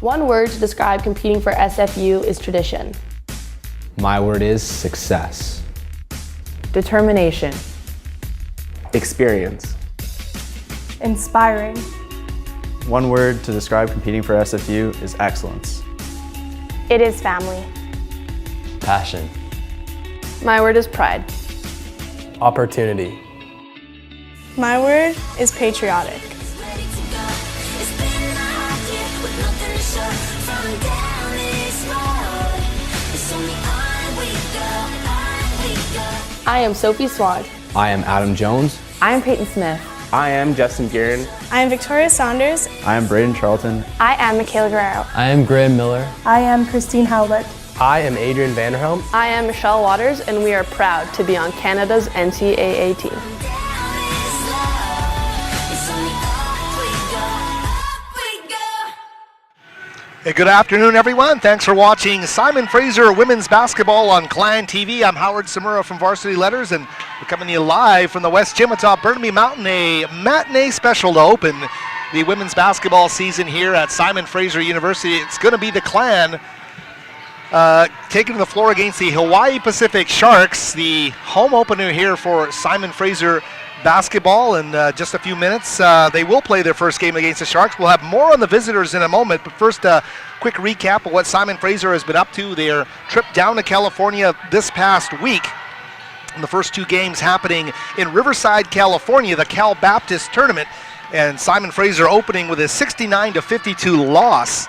One word to describe competing for SFU is tradition. My word is success. Determination. Experience. Inspiring. One word to describe competing for SFU is excellence. It is family. Passion. My word is pride. Opportunity. My word is patriotic. I am Sophie Swan. I am Adam Jones. I am Peyton Smith. I am Justin Guerin. I am Victoria Saunders. I am Braden Charlton. I am Michaela Guerrero. I am Graham Miller. I am Christine Howlett. I am Adrian Vanderhelm. I am Michelle Waters, and we are proud to be on Canada's NCAA team. Hey, good afternoon, everyone. Thanks for watching Simon Fraser Women's Basketball on Clan TV. I'm Howard Samura from Varsity Letters, and we're coming to you live from the West Gym atop Burnaby Mountain, a matinee special to open the women's basketball season here at Simon Fraser University. It's going to be the Clan taking to the floor against the Hawaii Pacific Sharks, the home opener here for Simon Fraser basketball. In just a few minutes, they will play their first game against the Sharks. We'll have more on the visitors in a moment, but first a quick recap of what Simon Fraser has been up to. Their trip down to California this past week, and the first two games happening in Riverside, California, the Cal Baptist tournament, and Simon Fraser opening with a 69-52 loss.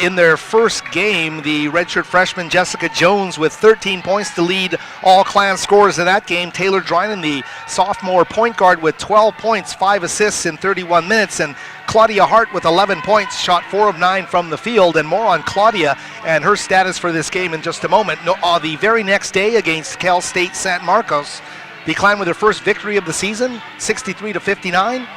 In their first game, the redshirt freshman Jessica Jones with 13 points to lead all Clan scorers in that game. Taylor Drynan, the sophomore point guard, with 12 points, 5 assists in 31 minutes. And Claudia Hart with 11 points, shot 4 of 9 from the field. And more on Claudia and her status for this game in just a moment. The very next day against Cal State San Marcos, the Clan with their first victory of the season, 63-59.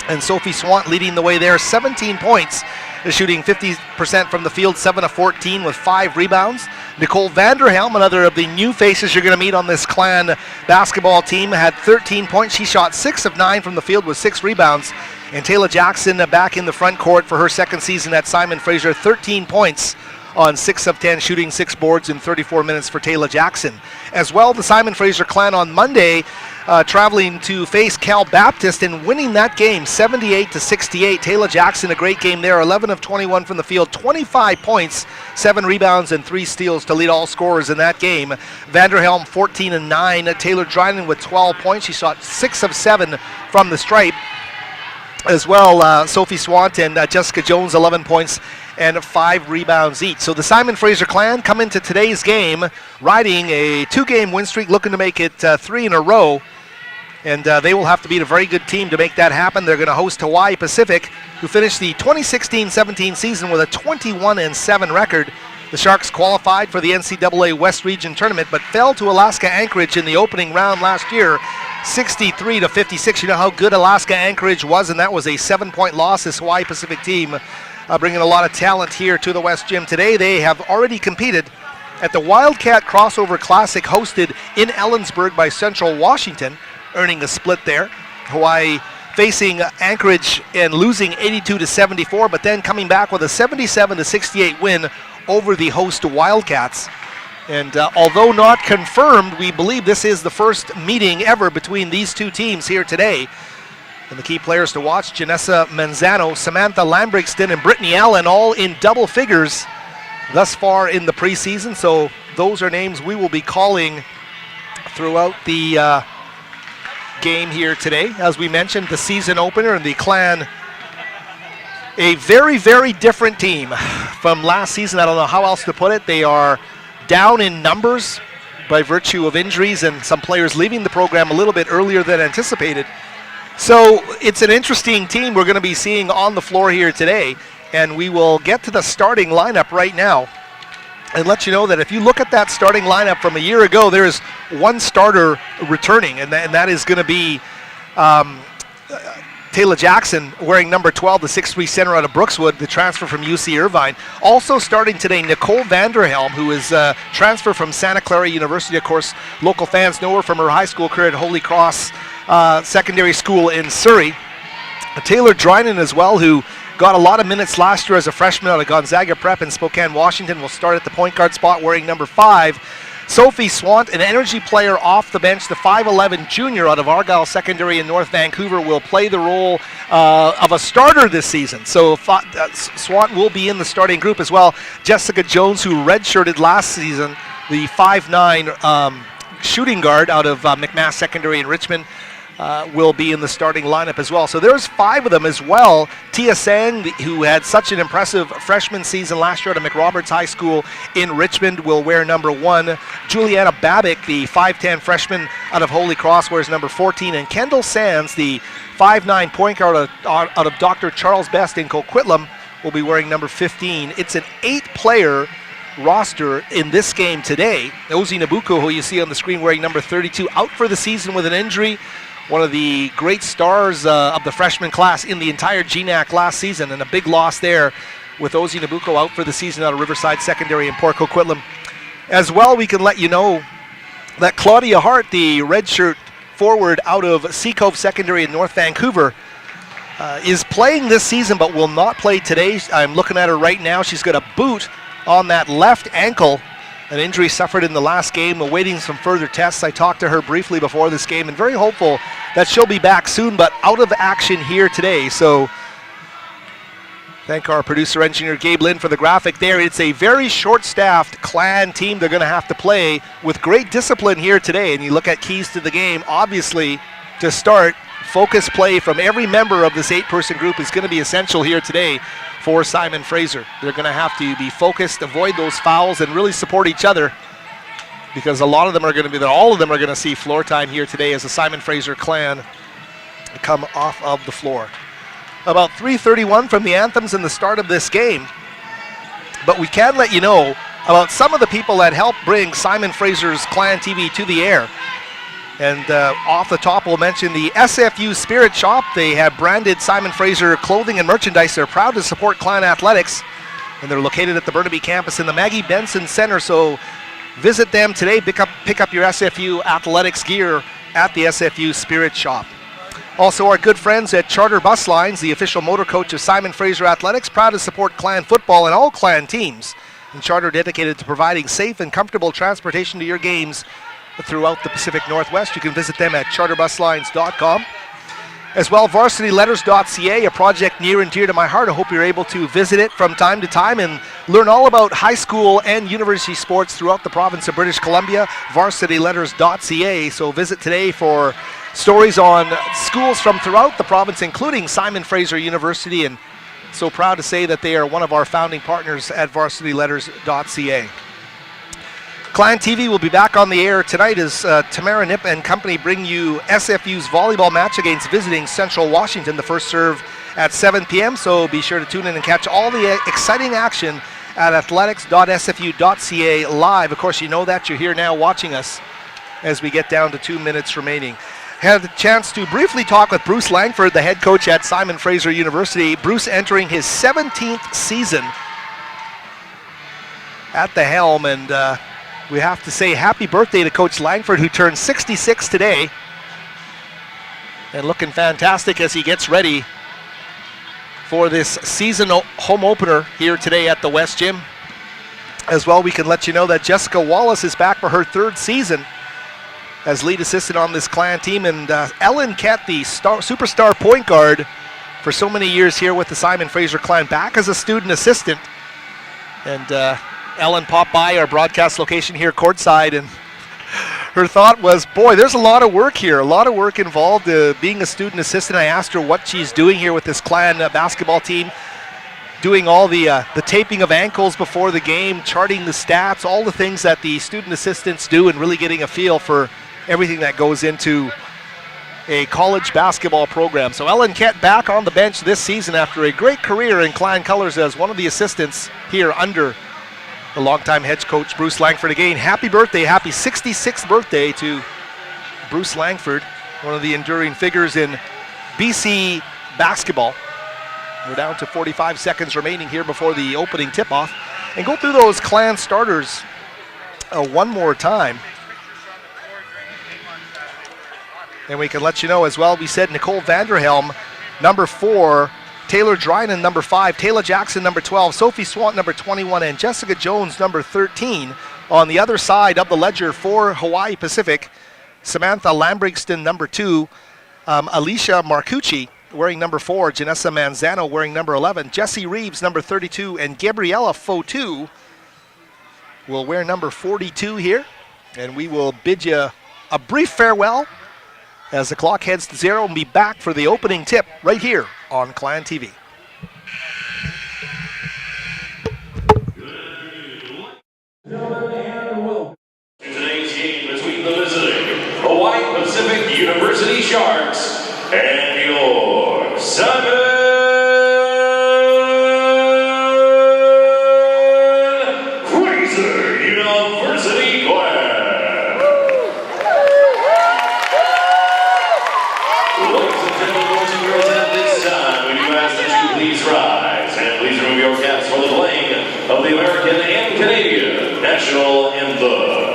And Sophie Swant leading the way there, 17 points. Shooting 50% from the field, 7 of 14 with 5 rebounds. Nicole Vanderhelm, another of the new faces you're going to meet on this Clan basketball team, had 13 points. She shot 6 of 9 from the field with 6 rebounds. And Taylor Jackson back in the front court for her second season at Simon Fraser, 13 points on 6 of 10, shooting 6 boards in 34 minutes for Taylor Jackson. As well, the Simon Fraser Clan on Monday traveling to face Cal Baptist and winning that game 78-68. Taylor Jackson, a great game there, 11 of 21 from the field, 25 points, 7 rebounds and 3 steals to lead all scorers in that game. Vanderhelm 14 and 9. Taylor Drynan with 12 points. She shot 6 of 7 from the stripe. As well, Sophie Swant and Jessica Jones, 11 points and 5 rebounds each. So the Simon Fraser Clan come into today's game riding a 2-game win streak, looking to make it 3 in a row. And they will have to beat a very good team to make that happen. They're going to host Hawaii Pacific, who finished the 2016-17 season with a 21-7 record. The Sharks qualified for the NCAA West Region Tournament, but fell to Alaska Anchorage in the opening round last year, 63-56. You know how good Alaska Anchorage was, and that was a 7-point loss. This Hawaii Pacific team bringing a lot of talent here to the West Gym today. They have already competed at the Wildcat Crossover Classic hosted in Ellensburg by Central Washington, earning a split there. Hawaii facing Anchorage and losing 82-74, but then coming back with a 77-68 win over the host Wildcats. And although not confirmed, we believe this is the first meeting ever between these two teams here today. And the key players to watch, Janessa Manzano, Samantha Lambrixton, and Brittany Allen, all in double figures thus far in the preseason. So those are names we will be calling throughout the game here today. As we mentioned, the season opener, and the Clan, a very, very different team from last season. I don't know how else to put it. They are down in numbers by virtue of injuries and some players leaving the program a little bit earlier than anticipated. So it's an interesting team we're going to be seeing on the floor here today, and we will get to the starting lineup right now and let you know that if you look at that starting lineup from a year ago, there is one starter returning, and that is going to be Taylor Jackson, wearing number 12, the 6'3 center out of Brookswood, the transfer from UC Irvine. Also starting today, Nicole Vanderhelm, who is transfer from Santa Clara University. Of course, local fans know her from her high school career at Holy Cross Secondary School in Surrey. Taylor Drynan as well, who got a lot of minutes last year as a freshman out of Gonzaga Prep in Spokane, Washington. Will start at the point guard spot wearing number 5. Sophie Swant, an energy player off the bench, the 5'11 junior out of Argyle Secondary in North Vancouver, will play the role of a starter this season. So Swant will be in the starting group as well. Jessica Jones, who redshirted last season, the 5'9 shooting guard out of McMass Secondary in Richmond, will be in the starting lineup as well. So there's 5 of them as well. Tia Sang, who had such an impressive freshman season last year at McRoberts High School in Richmond, will wear number 1. Juliana Babick, the 5'10 freshman out of Holy Cross, wears number 14. And Kendall Sands, the 5'9 point guard out of Dr. Charles Best in Coquitlam, will be wearing number 15. It's an 8-player roster in this game today. Ozzy Nabuko, who you see on the screen wearing number 32, out for the season with an injury. One of the great stars of the freshman class in the entire GNAC last season, and a big loss there with Ozzy Nabuko out for the season out of Riverside Secondary in Port Coquitlam. As well, we can let you know that Claudia Hart, the redshirt forward out of Sea Cove Secondary in North Vancouver, is playing this season but will not play today. I'm looking at her right now. She's got a boot on that left ankle, an injury suffered in the last game, awaiting some further tests. I talked to her briefly before this game and very hopeful that she'll be back soon, but out of action here today. So thank our producer engineer Gabe Lynn for the graphic there. It's a very short-staffed Clan team they're going to have to play with great discipline here today. And you look at keys to the game, obviously to start, focus play from every member of this 8-person group is going to be essential here today for Simon Fraser. They're going to have to be focused, avoid those fouls, and really support each other, because all of them are going to see floor time here today as the Simon Fraser Clan come off of the floor. About 3:31 from the anthems in the start of this game, but we can let you know about some of the people that helped bring Simon Fraser's Clan TV to the air. And off the top, we'll mention the SFU Spirit Shop. They have branded Simon Fraser clothing and merchandise. They're proud to support Clan Athletics, and they're located at the Burnaby campus in the Maggie Benson Center. So visit them today. Pick up your SFU athletics gear at the SFU Spirit Shop. Also, our good friends at Charter Bus Lines, the official motor coach of Simon Fraser Athletics, proud to support Clan football and all Clan teams. And Charter dedicated to providing safe and comfortable transportation to your games throughout the Pacific Northwest. You can visit them at charterbuslines.com. As well, varsityletters.ca, a project near and dear to my heart. I hope you're able to visit it from time to time and learn all about high school and university sports throughout the province of British Columbia. varsityletters.ca. So visit today for stories on schools from throughout the province, including Simon Fraser University, and so proud to say that they are one of our founding partners at varsityletters.ca. Clan TV will be back on the air tonight as Tamara Nip and company bring you SFU's volleyball match against visiting Central Washington. The first serve at 7 p.m., so be sure to tune in and catch all the exciting action at athletics.sfu.ca live. Of course, you know that. You're here now watching us as we get down to 2 minutes remaining. Had a chance to briefly talk with Bruce Langford, the head coach at Simon Fraser University. Bruce entering his 17th season at the helm, and we have to say happy birthday to Coach Langford, who turned 66 today, and looking fantastic as he gets ready for this season home opener here today at the West Gym. As well, we can let you know that Jessica Wallace is back for her 3rd season as lead assistant on this Clan team, and Ellen Kett, the superstar point guard for so many years here with the Simon Fraser Clan, back as a student assistant. And Ellen popped by our broadcast location here courtside, and her thought was, boy, there's a lot of work here, a lot of work involved being a student assistant. I asked her what she's doing here with this Clan basketball team, doing all the taping of ankles before the game, charting the stats, all the things that the student assistants do, and really getting a feel for everything that goes into a college basketball program. So Ellen Kett back on the bench this season after a great career in Clan colors as one of the assistants here under the longtime head coach Bruce Langford. Again, happy birthday, happy 66th birthday to Bruce Langford, one of the enduring figures in BC basketball. We're down to 45 seconds remaining here before the opening tip-off. And go through those Clan starters one more time. And we can let you know as well, we said Nicole Vanderhelm, number 4, Taylor Drynan, number 5, Taylor Jackson, number 12, Sophie Swant, number 21, and Jessica Jones, number 13. On the other side of the ledger for Hawaii Pacific, Samantha Lambrigston, number 2, Alicia Marcucci, wearing number 4, Janessa Manzano wearing number 11, Jessie Reeves, number 32, and Gabriella Fotu will wear number 42 here. And we will bid you a brief farewell as the clock heads to 0 and be back for the opening tip right here on Clan TV. Today's game between the visiting Hawaii Pacific University Sharks and your Simon Fraser University Clan. Ladies and gentlemen, boys and girls, at this time, we do ask that you please rise and please remove your caps for the playing of the American and Canadian national anthems.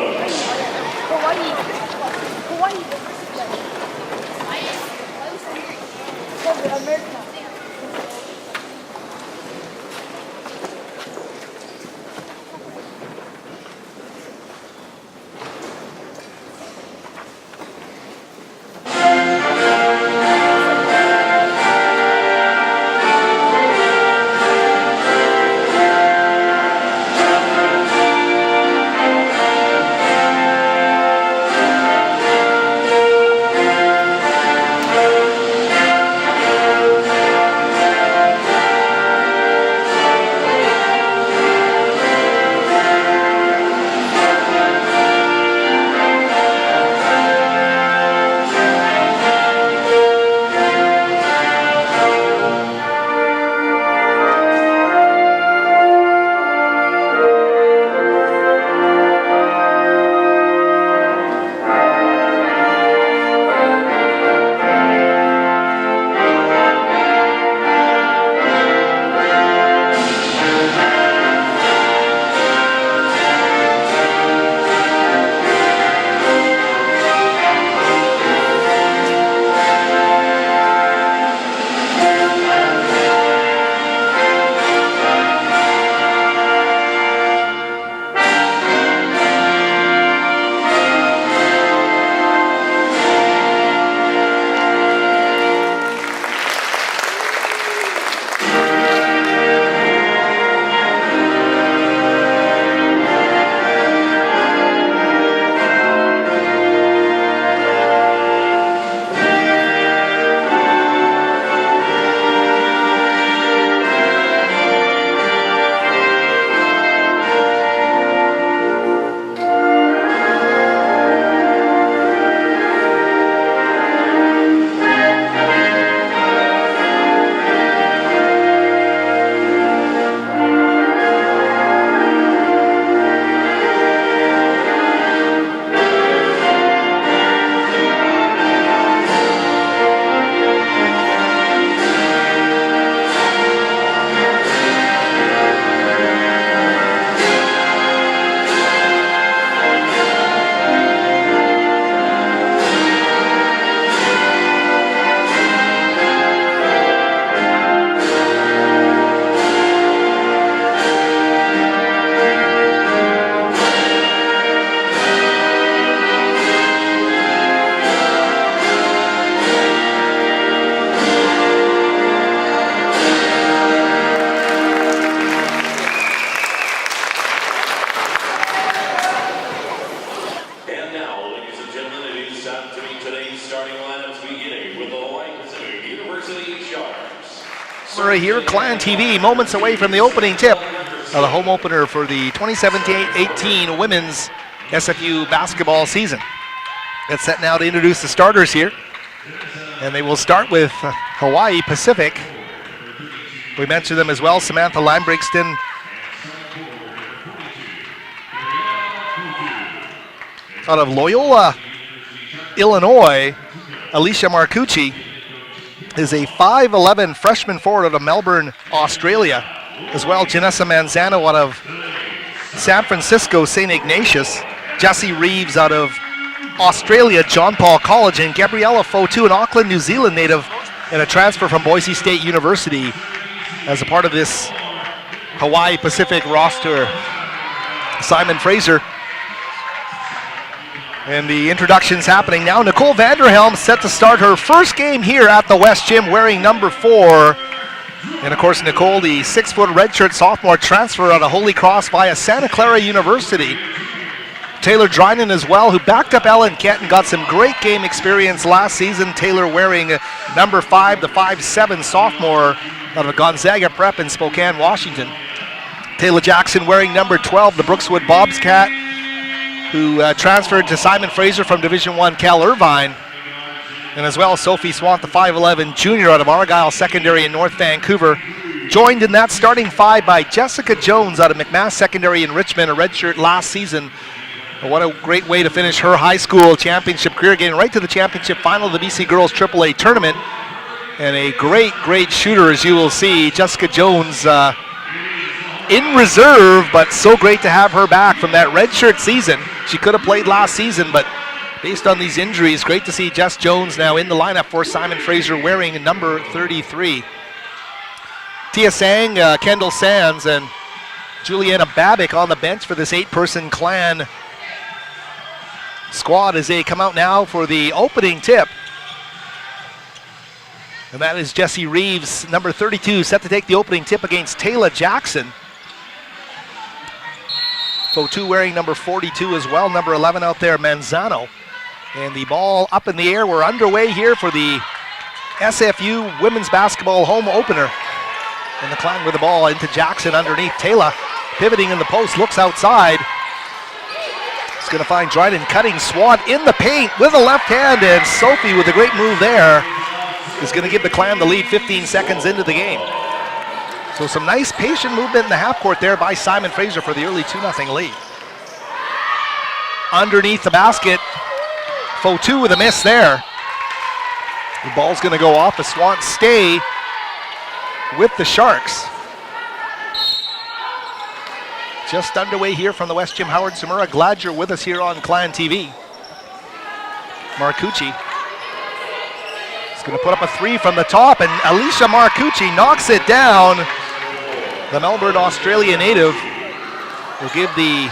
Here, Clan TV, moments away from the opening tip of the home opener for the 2017-18 women's SFU basketball season. It's set now to introduce the starters here, and they will start with Hawaii Pacific. We mentioned them as well, Samantha Lambrigston, out of Loyola, Illinois. Alicia Marcucci is a 5'11" freshman forward out of Melbourne, Australia. As well, Janessa Manzano out of San Francisco, St. Ignatius. Jessie Reeves out of Australia, John Paul College. And Gabriella Fotu, an Auckland, New Zealand native, and a transfer from Boise State University as a part of this Hawaii Pacific roster. Simon Fraser. And the introduction's happening now. Nicole Vanderhelm set to start her first game here at the West Gym wearing number 4. And of course, Nicole, the 6-foot redshirt sophomore transfer out of Holy Cross via Santa Clara University. Taylor Drynan as well, who backed up Ellen Kent and got some great game experience last season. Taylor wearing number 5, the 5'7" sophomore out of Gonzaga Prep in Spokane, Washington. Taylor Jackson wearing number 12, the Brookswood Bobscat, who transferred to Simon Fraser from Division I Cal Irvine. And as well, Sophie Swant, the 5'11" junior out of Argyle Secondary in North Vancouver. Joined in that starting 5 by Jessica Jones out of McMass Secondary in Richmond, a redshirt last season. What a great way to finish her high school championship career, getting right to the championship final of the BC Girls AAA tournament. And a great, great shooter, as you will see. Jessica Jones in reserve, but so great to have her back from that redshirt season. She could have played last season, but based on these injuries, great to see Jess Jones now in the lineup for Simon Fraser wearing number 33. Tia Sang, Kendall Sands, and Juliana Babick on the bench for this 8-person Clan squad as they come out now for the opening tip. And that is Jessie Reeves, number 32, set to take the opening tip against Taylor Jackson. Fotu wearing number 42 as well, number 11 out there, Manzano. And the ball up in the air. We're underway here for the SFU women's basketball home opener. And the Clan with the ball into Jackson underneath. Taylor pivoting in the post, looks outside. He's going to find Dryden cutting Swat in the paint with a left hand, and Sophie with a great move there is going to give the Clan the lead 15 seconds into the game. So some nice patient movement in the half court there by Simon Fraser for the early 2-0 lead. Underneath the basket, Fotu with a miss there. The ball's going to go off. The Swans stay with the Sharks. Just underway here from the West Gym. Howard Samura, glad you're with us here on Clan TV. Marcucci is going to put up a 3 from the top, and Alicia Marcucci knocks it down. The Melbourne, Australia native will give the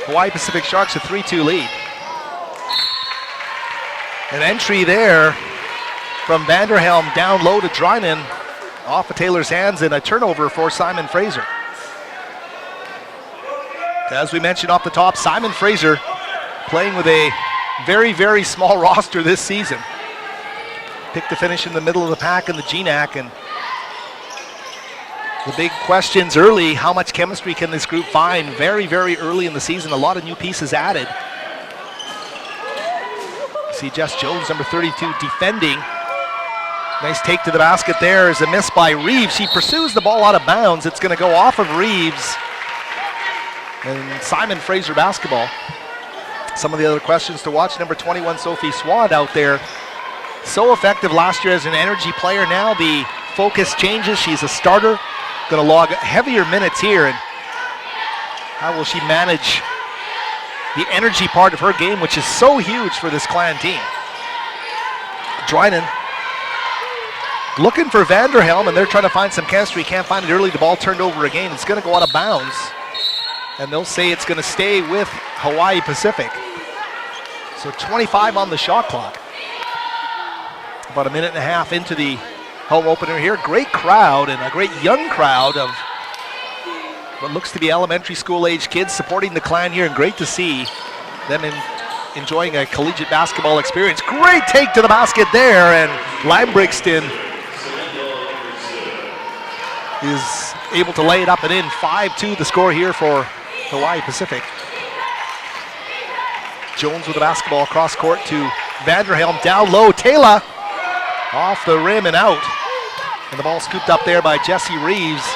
Hawaii Pacific Sharks a 3-2 lead. An entry there from Vanderhelm down low to Drynan off of Taylor's hands, and a turnover for Simon Fraser. As we mentioned off the top, Simon Fraser playing with a very, very small roster this season. Picked to finish in the middle of the pack in the GNAC, and the big questions early, how much chemistry can this group find? Very, very early in the season, a lot of new pieces added. See Jess Jones, number 32, defending. Nice take to the basket there is a miss by Reeves. She pursues the ball out of bounds. It's going to go off of Reeves. And Simon Fraser basketball. Some of the other questions to watch. Number 21, Sophie Swad out there. So effective last year as an energy player. Now the focus changes. She's a starter. Going to log heavier minutes here. And how will she manage the energy part of her game, which is so huge for this Clan team? Drynan looking for Vanderhelm, and they're trying to find some chemistry. Can't find it early. The ball turned over again. It's going to go out of bounds. And they'll say it's going to stay with Hawaii Pacific. So 25 on the shot clock. About a minute and a half into the home opener here. Great crowd, and a great young crowd of what looks to be elementary school age kids supporting the Clan here, and great to see them enjoying a collegiate basketball experience. Great take to the basket there, and Lambbrixton is able to lay it up and in. 5-2 the score here for Hawaii Pacific. Jones with the basketball across court to Vanderhelm, down low. Taylor off the rim and out. And the ball scooped up there by Jessie Reeves.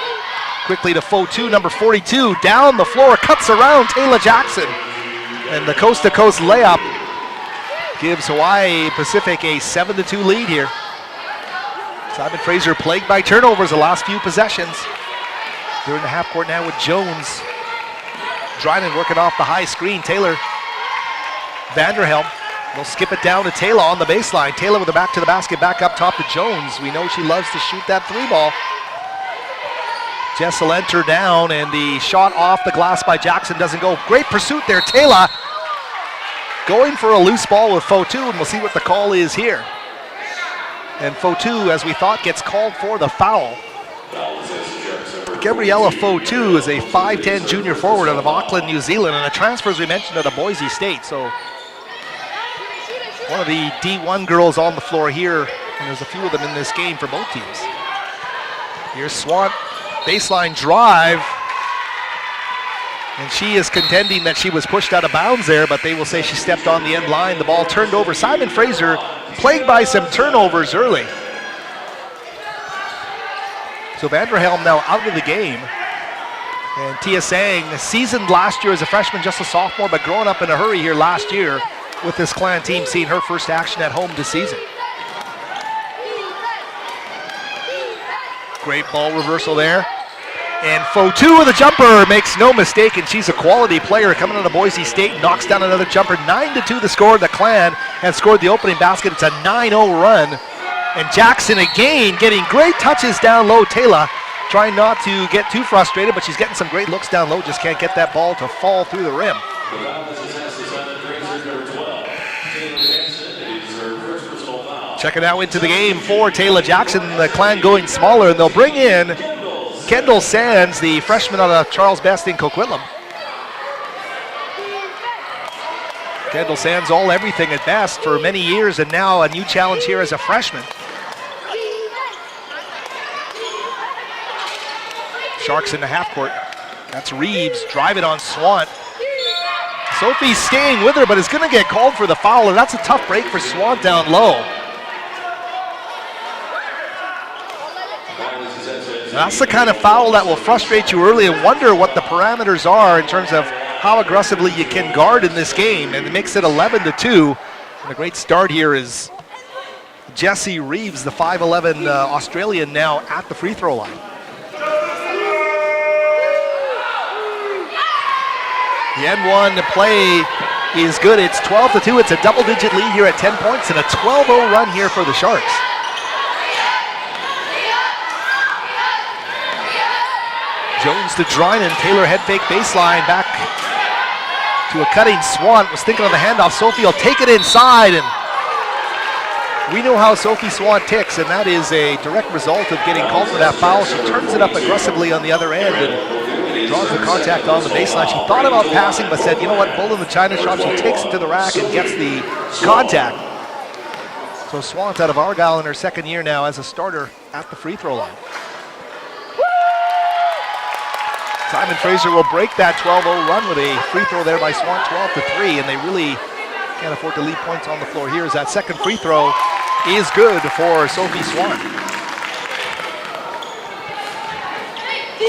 Quickly to Fotu, number 42, down the floor, cuts around Taylor Jackson. And the coast-to-coast layup gives Hawaii Pacific a 7-2 lead here. Simon Fraser plagued by turnovers the last few possessions. They're in the half court now with Jones. Drynan working off the high screen. Taylor Vanderhelm We'll skip it down to Taylor on the baseline. Taylor with the back to the basket, back up top to Jones. We know she loves to shoot that three ball. Jess will enter down, and the shot off the glass by Jackson doesn't go. Great pursuit there. Taylor going for a loose ball with Fotu, and we'll see what the call is here. And Fotu, as we thought, gets called for the foul. Gabriella Fotu is a 5'10 junior forward out of Auckland, New Zealand, and the transfers we mentioned out of Boise State. So one of the D1 girls on the floor here, and there's a few of them in this game for both teams. Here's Swan, baseline drive, and she is contending that she was pushed out of bounds there, but they will say she stepped on the end line. The ball turned over. Simon Fraser plagued by some turnovers early. So Vanderhelm now out of the game. And Tia Sang, seasoned last year as a freshman, just a sophomore, but growing up in a hurry here last year with this Clan team, seeing her first action at home this season. Great ball reversal there. And Fotu with a jumper, makes no mistake, and she's a quality player coming out of Boise State, knocks down another jumper. 9-2 the score. The Clan has scored the opening basket. It's a 9-0 run. And Jackson again getting great touches down low. Taylor trying not to get too frustrated, but she's getting some great looks down low. Just can't get that ball to fall through the rim. Checking out into the game for Taylor Jackson. The Clan going smaller, and they'll bring in Kendall Sands, the freshman out of Charles Best in Coquitlam. Kendall Sands all everything at Best for many years, and now a new challenge here as a freshman. Sharks in the half court. That's Reeves driving on Swan. Sophie's staying with her, but is going to get called for the foul, and that's a tough break for Swan down low. That's the kind of foul that will frustrate you early and wonder what the parameters are in terms of how aggressively you can guard in this game, and it makes it 11-2. And a great start here is Jessie Reeves, the 5'11 Australian, now at the free throw line. The N1 play is good. It's 12-2. It's a double-digit lead here at 10 points and a 12-0 run here for the Sharks. Jones to Drynan, Taylor head fake baseline, back to a cutting Swan. Was thinking on the handoff. Sophie will take it inside, and we know how Sophie Swan ticks, and that is a direct result of getting called for that foul. She turns it up aggressively on the other end and draws the contact on the baseline. She thought about passing, but said, you know what, bull in the China shop. She takes it to the rack and gets the contact. So Swan's out of Argyle in her second year now as a starter at the free throw line. Simon Fraser will break that 12-0 run with a free throw there by Swan, 12-3, and they really can't afford to leave points on the floor here as that second free throw is good for Sophie Swan.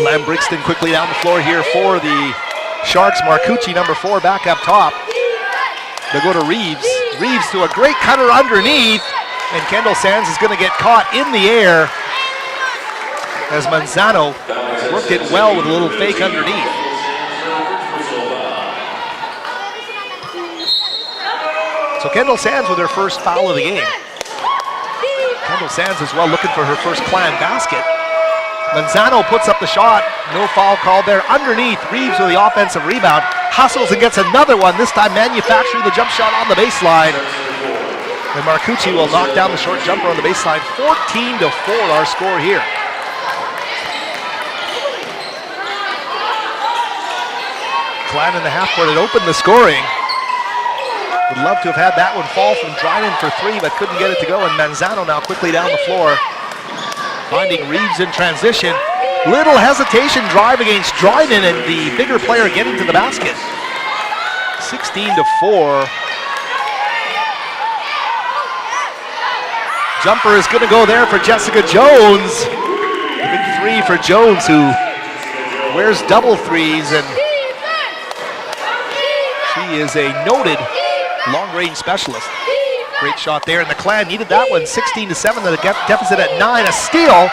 Lam Brixton quickly down the floor here for the Sharks. Marcucci, number 4, back up top. They'll go to Reeves. Reeves to a great cutter underneath, and Kendall Sands is going to get caught in the air as Manzano worked it well with a little fake underneath. So Kendall Sands with her first foul of the game. Kendall Sands as well looking for her first Clan basket. Manzano puts up the shot, no foul called there. Underneath, Reeves with the offensive rebound, hustles and gets another one, this time manufacturing the jump shot on the baseline. And Marcucci will knock down the short jumper on the baseline. 14-4 our score here. Clan in the half court had opened the scoring. Would love to have had that one fall from Drynan for 3, but couldn't get it to go. And Manzano now quickly down the floor, finding Reeves in transition. Little hesitation drive against Drynan, and the bigger player getting to the basket. 16-4. Jumper is going to go there for Jessica Jones. The big 3 for Jones, who wears double threes, and she is a noted long-range specialist. Great shot there, and the Clan needed that one. 16-7, the deficit at 9. A steal,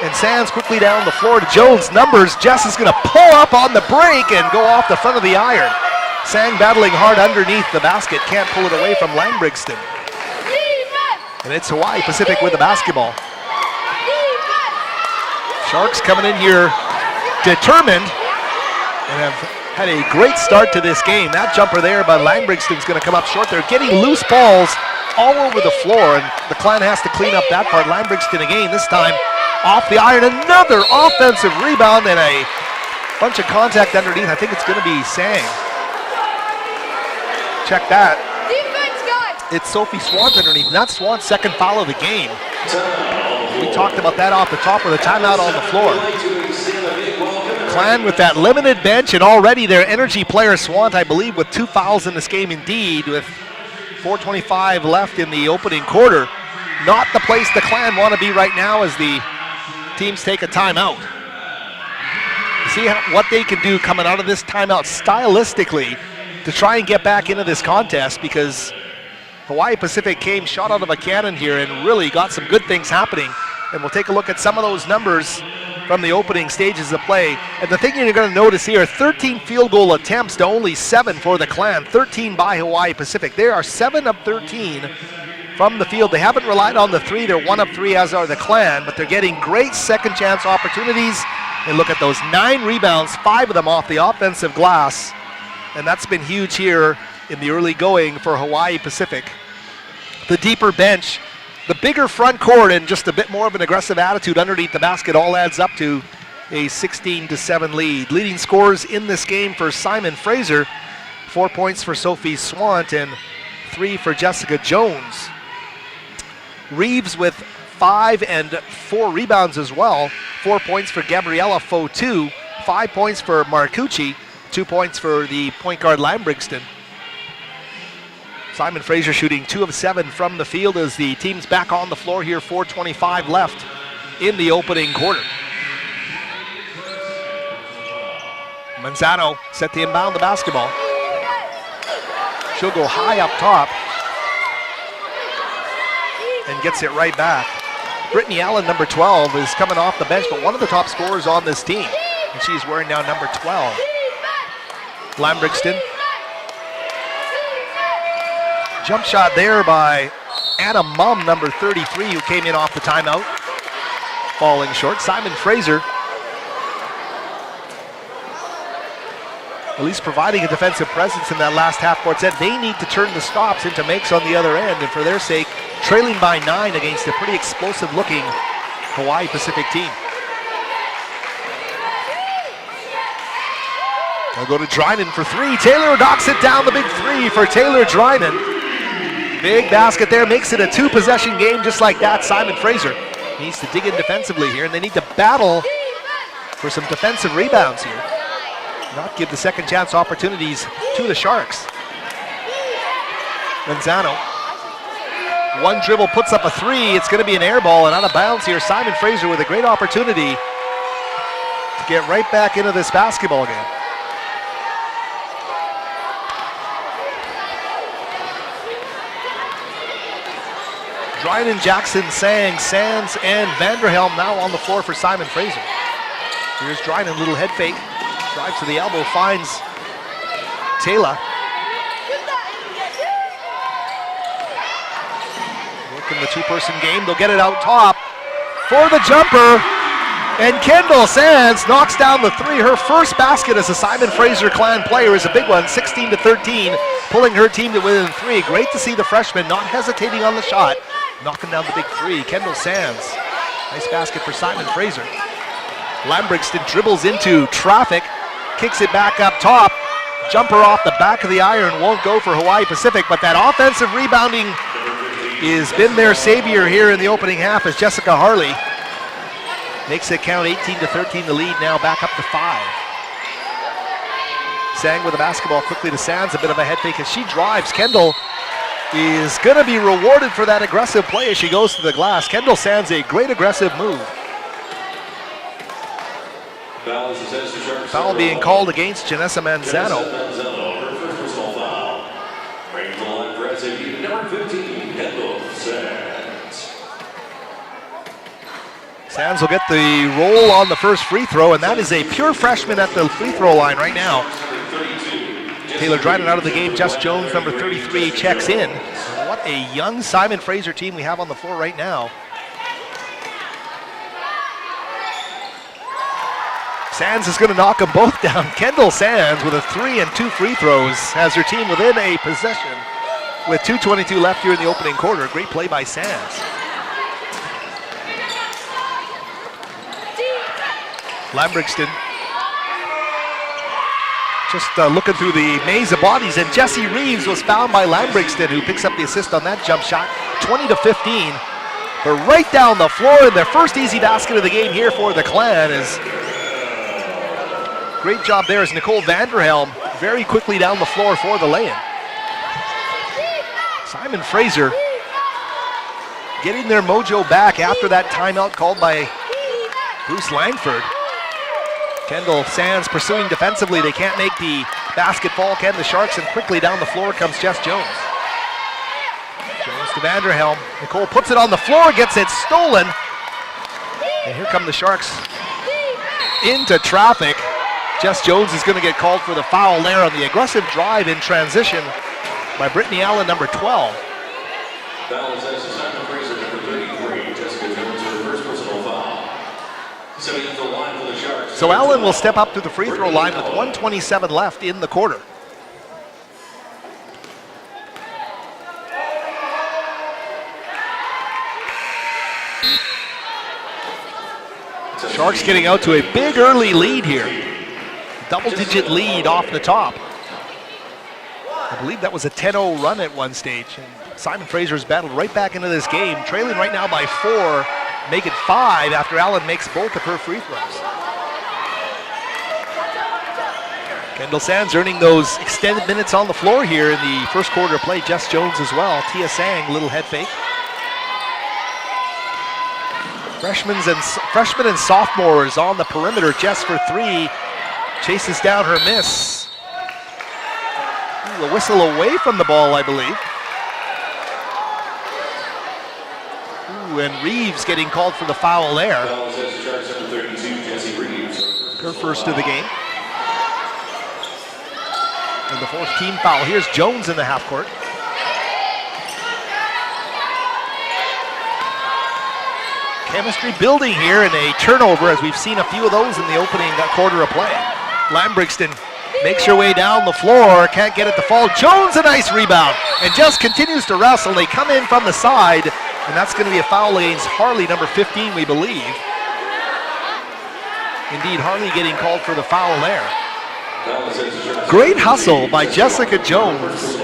and Sands quickly down the floor to Jones. Numbers, Jess is going to pull up on the break and go off the front of the iron. Sang battling hard underneath the basket, can't pull it away from Langbrigtsen. And it's Hawaii Pacific with the basketball. Sharks coming in here determined and have had a great start to this game. That jumper there by Langbrigtsen's going to come up short. They're getting loose balls all over the floor, and the Clan has to clean up that part. Langbrigtsen again, this time off the iron. Another offensive rebound and a bunch of contact underneath. I think it's going to be Sang. Check that. It's Sophie Swant underneath, and that's Swant's second foul of the game. We talked about that off the top with a timeout on the floor. Clan with that limited bench, and already their energy player Swant, I believe, with 2 fouls in this game indeed, with 4:25 left in the opening quarter. Not the place the Clan want to be right now as the teams take a timeout. See what they can do coming out of this timeout stylistically to try and get back into this contest, because Hawaii Pacific came shot out of a cannon here and really got some good things happening. And we'll take a look at some of those numbers from the opening stages of play. And the thing you're going to notice here, 13 field goal attempts to only 7 for the Clan, 13 by Hawaii Pacific. They are 7 of 13 from the field. They haven't relied on the 3. They're 1 of 3, as are the Clan, but they're getting great second chance opportunities. And look at those 9 rebounds, 5 of them off the offensive glass. And that's been huge here in the early going for Hawaii Pacific. The deeper bench, the bigger front court, and just a bit more of an aggressive attitude underneath the basket all adds up to a 16-7 lead. Leading scorers in this game for Simon Fraser, 4 points for Sophie Swant and 3 for Jessica Jones. Reeves with 5 and 4 rebounds as well. 4 points for Gabriella Fotu, 5 points for Marcucci, 2 points for the point guard Langbrigtsen. Simon Fraser shooting 2 of 7 from the field as the team's back on the floor here, 4:25 left in the opening quarter. Manzano set to inbound the basketball. She'll go high up top and gets it right back. Brittany Allen, number 12, is coming off the bench, but one of the top scorers on this team, and she's wearing now number 12. Langbrigtsen. Jump shot there by Anna Mumm, number 33, who came in off the timeout. Falling short. Simon Fraser at least providing a defensive presence in that last half-court set. They need to turn the stops into makes on the other end, and for their sake, trailing by 9 against a pretty explosive-looking Hawaii Pacific team. They'll go to Drynan for 3. Taylor knocks it down, the big 3 for Taylor Drynan. Big basket there, makes it a 2-possession game just like that. Simon Fraser needs to dig in defensively here, and they need to battle for some defensive rebounds here. Not give the second chance opportunities to the Sharks. Manzano. One dribble puts up a 3. It's going to be an air ball and out of bounds here. Simon Fraser with a great opportunity to get right back into this basketball game. Drynan, Jackson, Sang, Sands, and Vanderhelm now on the floor for Simon Fraser. Here's Drynan, little head fake. Drives to the elbow, finds Taylor. Working the 2-person game. They'll get it out top for the jumper. And Kendall Sands knocks down the 3. Her first basket as a Simon Fraser Clan player is a big one, 16-13, pulling her team to within 3. Great to see the freshman not hesitating on the shot, knocking down the big 3. Kendall Sands, nice basket for Simon Fraser. Langbrigtsen dribbles into traffic, kicks it back up top. Jumper off the back of the iron won't go for Hawaii Pacific, but that offensive rebounding has been their savior here in the opening half as Jessica Harley makes it count. 18-13 the lead now, back up to 5. Sang with the basketball quickly to Sands, a bit of a head fake as she drives. Kendall is going to be rewarded for that aggressive play as she goes to the glass. Kendall Sands, a great aggressive move. Foul being called against Janessa Manzano. Her first personal foul. Bringing to the line for SFU, number 15, Kendall Sands. Sands will get the roll on the first free throw, and that is a pure freshman at the free throw line right now. Taylor Dryden out of the game. Jess Jones, number 33, checks in. What a young Simon Fraser team we have on the floor right now. Sands is going to knock them both down. Kendall Sands with a 3 and 2 free throws has her team within a possession with 2:22 left here in the opening quarter. Great play by Sands. Lambrixton just looking through the maze of bodies, and Jesse Reeves was fouled by Lambrixton, who picks up the assist on that jump shot. 20-15. But right down the floor, and their first easy basket of the game here for the Clan is great job there as Nicole Vanderhelm very quickly down the floor for the lay-in. Simon Fraser getting their mojo back after that timeout called by Bruce Langford. Kendall Sands pursuing defensively. They can't make the basket fall, can the Sharks, and quickly down the floor comes Jess Jones. Jones to Vanderhelm. Nicole puts it on the floor, gets it stolen. And here come the Sharks into traffic. Jess Jones is going to get called for the foul there on the aggressive drive in transition by Brittany Allen, number 12. Foul is Simon Fraser, number 33. Jessica Jones, her first personal foul. Setting up the line for the Sharks. So Allen will step up to the free throw line with 1:27 left in the quarter. Sharks getting out to a big early lead here. Double-digit lead off the top. I believe that was a 10-0 run at one stage. And Simon Fraser's battled right back into this game, trailing right now by 4, make it 5 after Allen makes both of her free throws. Kendall Sands earning those extended minutes on the floor here in the first quarter of play. Jess Jones as well. Tia Sang, little head fake. Freshmen and sophomores on the perimeter. Jess for 3. Chases down her miss. Ooh, a whistle away from the ball, I believe. Ooh, and Reeves getting called for the foul there. Her first of the game. And the 4th team foul. Here's Jones in the half court. Chemistry building here, and a turnover as we've seen a few of those in the opening quarter of play. Lambrixton makes her way down the floor, can't get it to fall. Jones, a nice rebound, and just continues to wrestle. They come in from the side, and that's going to be a foul against Harley, number 15, we believe. Indeed, Harley getting called for the foul there. Great hustle by Jessica Jones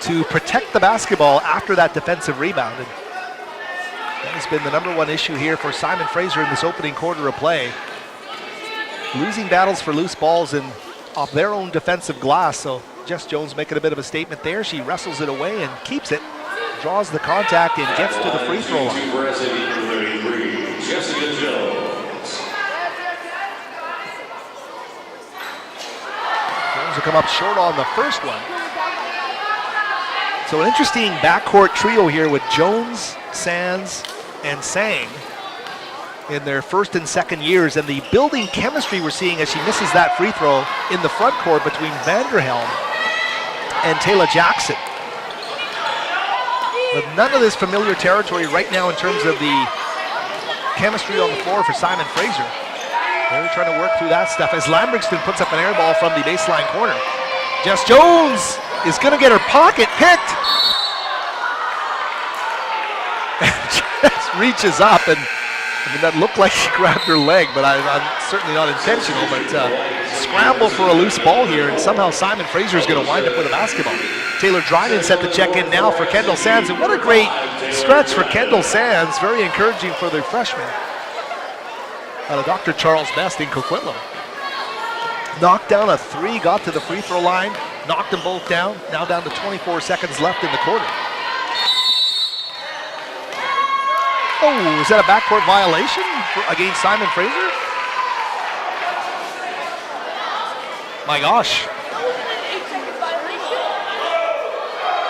to protect the basketball after that defensive rebound. And that has been the number one issue here for Simon Fraser in this opening quarter of play. Losing battles for loose balls and off their own defensive glass. So Jess Jones making a bit of a statement there. She wrestles it away and keeps it, draws the contact and gets to the free throw line. Jessica Jones. Jones will come up short on the first one. So an interesting backcourt trio here with Jones, Sands, and Sang in their first and second years, and the building chemistry we're seeing as she misses that free throw in the front court between Vanderhelm and Taylor Jackson. But none of this familiar territory right now in terms of the chemistry on the floor for Simon Fraser. They're trying to work through that stuff as Lambrixton puts up an air ball from the baseline corner. Jess Jones is going to get her pocket picked. Just reaches up, and I mean, that looked like she grabbed her leg, but I'm certainly not intentional. But scramble for a loose ball here, and somehow Simon Fraser is going to wind up with a basketball. Taylor Dryden set the check in now for Kendall Sands, and what a great stretch for Kendall Sands. Very encouraging for the freshman out of Dr. Charles Best in Coquitlam. Knocked down a 3, got to the free throw line, knocked them both down. Now down to 24 seconds left in the quarter. Oh, is that a backcourt violation against Simon Fraser? My gosh.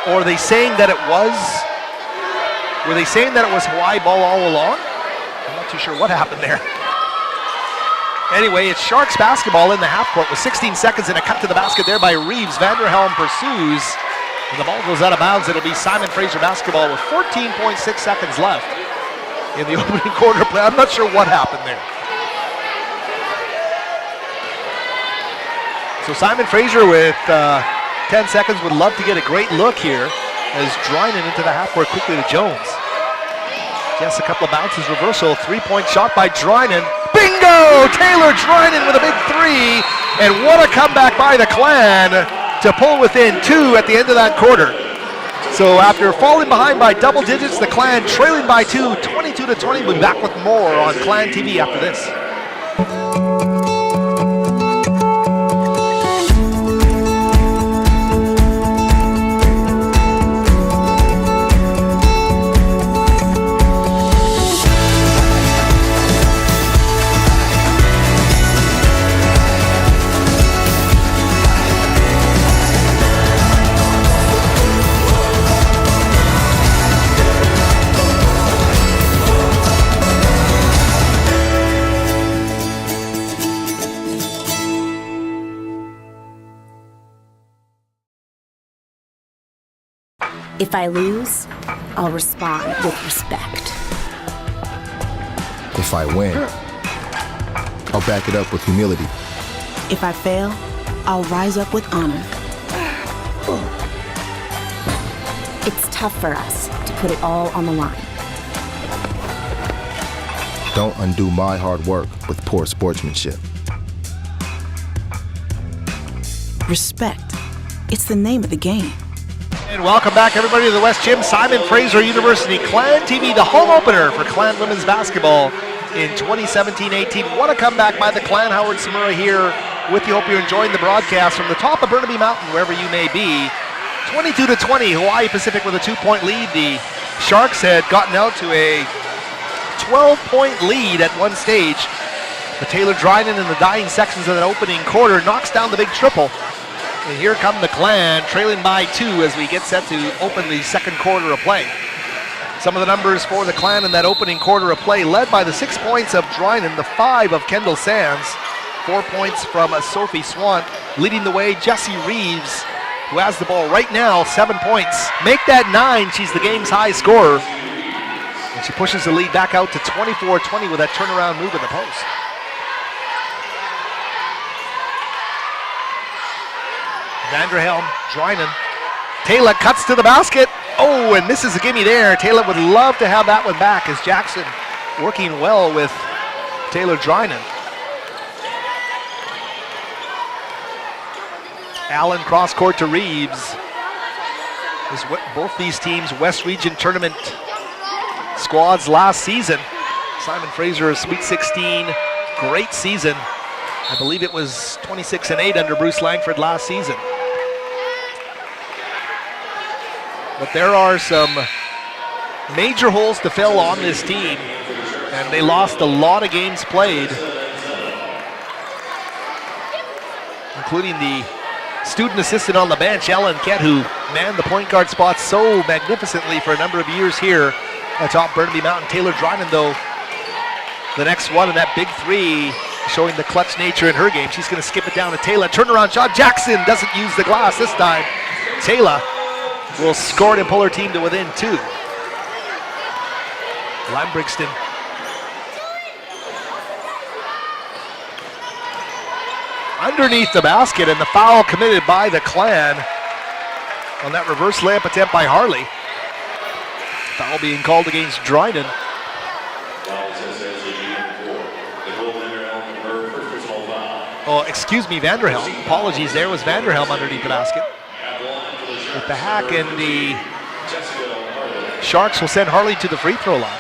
Or are they saying that it was? Were they saying that it was Hawaii ball all along? I'm not too sure what happened there. Anyway, it's Sharks basketball in the half court with 16 seconds and a cut to the basket there by Reeves. Vanderhelm pursues, and the ball goes out of bounds. It'll be Simon Fraser basketball with 14.6 seconds left in the opening quarter play. I'm not sure what happened there. So Simon Fraser with 10 seconds would love to get a great look here as Drynan into the half court quickly to Jones. Just a couple of bounces, reversal, three-point shot by Drynan. Bingo! Taylor Drynan with a big three, and what a comeback by the Clan to pull within 2 at the end of that quarter. So after falling behind by double digits, the Clan trailing by 2, 22-20. We'll be back with more on Clan TV after this. If I lose, I'll respond with respect. If I win, I'll back it up with humility. If I fail, I'll rise up with honor. It's tough for us to put it all on the line. Don't undo my hard work with poor sportsmanship. Respect. It's the name of the game. And welcome back, everybody, to the West Gym. Simon Fraser University Clan TV, the home opener for Clan women's basketball in 2017-18. What a comeback by the Clan. Howard Samura here with you. Hope you're enjoying the broadcast from the top of Burnaby Mountain, wherever you may be. 22-20, Hawaii Pacific with a 2-point lead. The Sharks had gotten out to a 12-point lead at one stage. But Taylor Drynan in the dying sections of that opening quarter knocks down the big triple. And here come the Clan, trailing by 2 as we get set to open the second quarter of play. Some of the numbers for the Clan in that opening quarter of play, led by the 6 points of Drynan, the 5 of Kendall Sands, 4 points from Sophie Swan. Leading the way, Jessie Reeves, who has the ball right now, 7 points. Make that 9, she's the game's high scorer. And she pushes the lead back out to 24-20 with that turnaround move in the post. Vanderhelm, Drynan. Taylor cuts to the basket. Oh, and misses a gimme there. Taylor would love to have that one back as Jackson working well with Taylor Drynan. Allen cross court to Reeves. Both these teams West Region Tournament squads last season. Simon Fraser, a Sweet 16, great season. I believe it was 26-8 under Bruce Langford last season. But there are some major holes to fill on this team, and they lost a lot of games played, including the student assistant on the bench, Ellen Kett, who manned the point guard spot so magnificently for a number of years here atop Burnaby Mountain. Taylor Drynan, though, the next one, and that big three showing the clutch nature in her game. She's going to skip it down to Taylor. Turnaround shot. Jackson doesn't use the glass this time. Taylor will score it and pull her team to within 2. Lambrixton. Underneath the basket, and the foul committed by the Clan on that reverse layup attempt by Harley. Foul being called against Drynan. Oh, excuse me, Vanderhelm. Apologies, there was Vanderhelm underneath the basket. With the hack, and the Sharks will send Harley to the free throw line.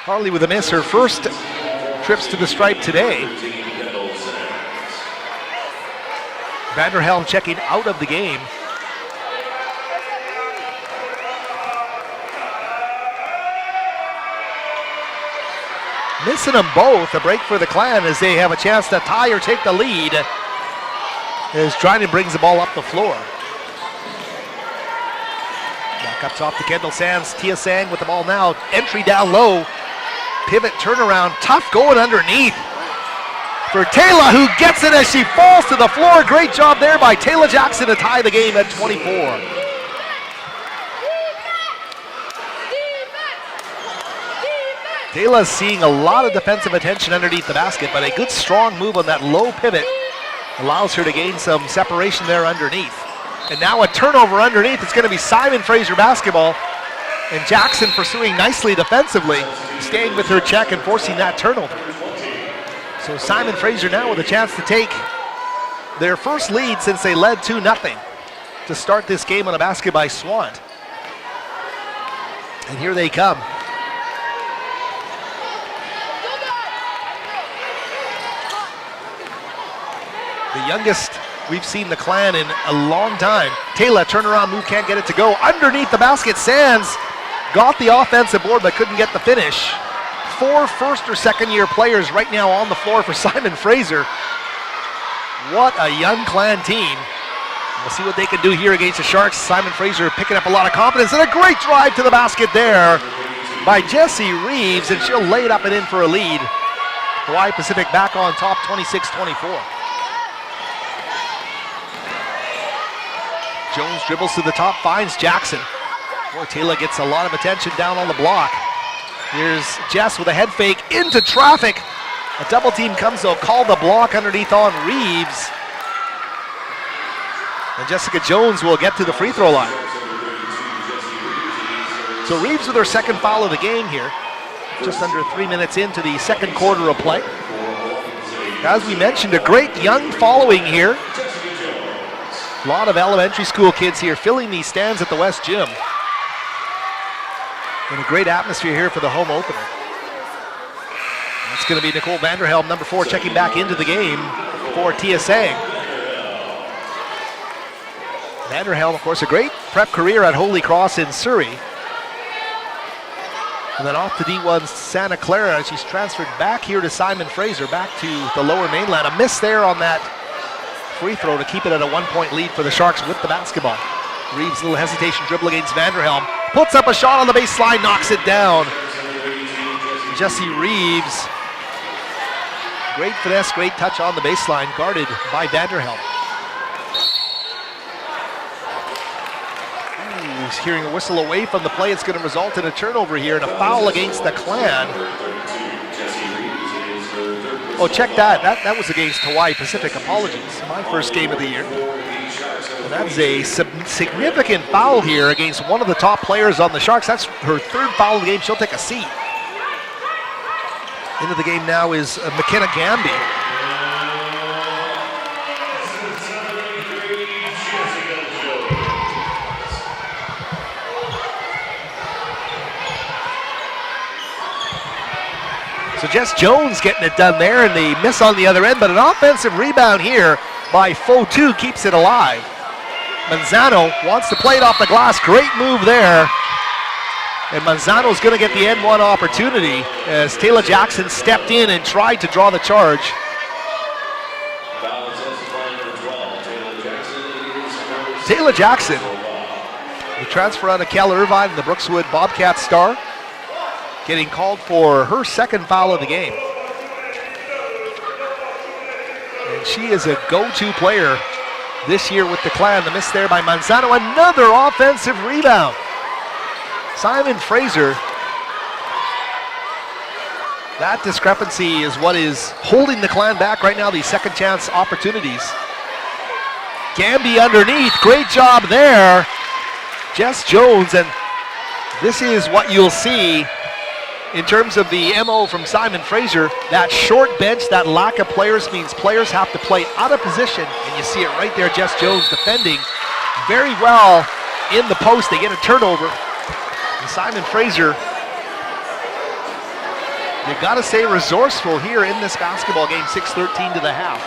Harley with a miss, her first trips to the stripe today. Vanderhelm checking out of the game. Missing them both. A break for the Clan as they have a chance to tie or take the lead as Drynan brings the ball up the floor. Back Back up top to Kendall Sands. Tia Sang with the ball now. Entry down low. Pivot turnaround. Tough going underneath for Taylor, who gets it as she falls to the floor. Great job there by Taylor Jackson to tie the game at 24. Taylor's seeing a lot of defensive attention underneath the basket, but a good strong move on that low pivot allows her to gain some separation there underneath. And now a turnover underneath. It's going to be Simon Fraser basketball. And Jackson pursuing nicely defensively, staying with her check and forcing that turnover. So Simon Fraser now with a chance to take their first lead since they led 2-0 to start this game on a basket by Swant. And here they come. The youngest we've seen the Clan in a long time. Taylor, turnaround move, can't get it to go. Underneath the basket, Sands got the offensive board but couldn't get the finish. 4 first or second year players right now on the floor for Simon Fraser. What a young Clan team. We'll see what they can do here against the Sharks. Simon Fraser picking up a lot of confidence and a great drive to the basket there by Jessie Reeves, and she'll lay it up and in for a lead. Hawaii Pacific back on top 26-24. Jones dribbles to the top, finds Jackson. Boy, Taylor gets a lot of attention down on the block. Here's Jess with a head fake into traffic. A double team comes, they'll call the block underneath on Reeves. And Jessica Jones will get to the free throw line. So Reeves with her second foul of the game here. Just under 3 minutes into the second quarter of play. As we mentioned, a great young following here. A lot of elementary school kids here filling these stands at the West Gym. And a great atmosphere here for the home opener. That's going to be Nicole Vanderhelm, number 4, checking back into the game for Tia Sang. Vanderhelm, of course, a great prep career at Holy Cross in Surrey. And then off to D1 Santa Clara as she's transferred back here to Simon Fraser, back to the lower mainland. A miss there on that free throw to keep it at a 1-point lead for the Sharks with the basketball. Reeves, a little hesitation dribble against Vanderhelm. Puts up a shot on the baseline, knocks it down. Jessie Reeves. Great finesse, great touch on the baseline, guarded by Vanderhelm. He's hearing a whistle away from the play. It's going to result in a turnover here and a foul against the Clan. Oh, check that. That was against Hawaii Pacific. Apologies. My first game of the year. And that's a significant foul here against one of the top players on the Sharks. That's her third foul of the game. She'll take a seat. Into the game now is McKenna Gamby. So Jess Jones getting it done there, and the miss on the other end, but an offensive rebound here by Fotu keeps it alive. Manzano wants to play it off the glass. Great move there. And Manzano's going to get the N1 opportunity as Taylor Jackson stepped in and tried to draw the charge. Taylor Jackson, the transfer out of Cal Irvine and the Brookswood Bobcat star, getting called for her second foul of the game. And she is a go-to player this year with the Clan. The miss there by Manzano. Another offensive rebound. Simon Fraser. That discrepancy is what is holding the Clan back right now, these second chance opportunities. Gamby underneath, great job there. Jess Jones, and this is what you'll see in terms of the MO from Simon Fraser. That short bench, that lack of players means players have to play out of position, and you see it right there, Jess Jones defending very well in the post. They get a turnover. And Simon Fraser, you gotta stay resourceful here in this basketball game, 6:13 to the half.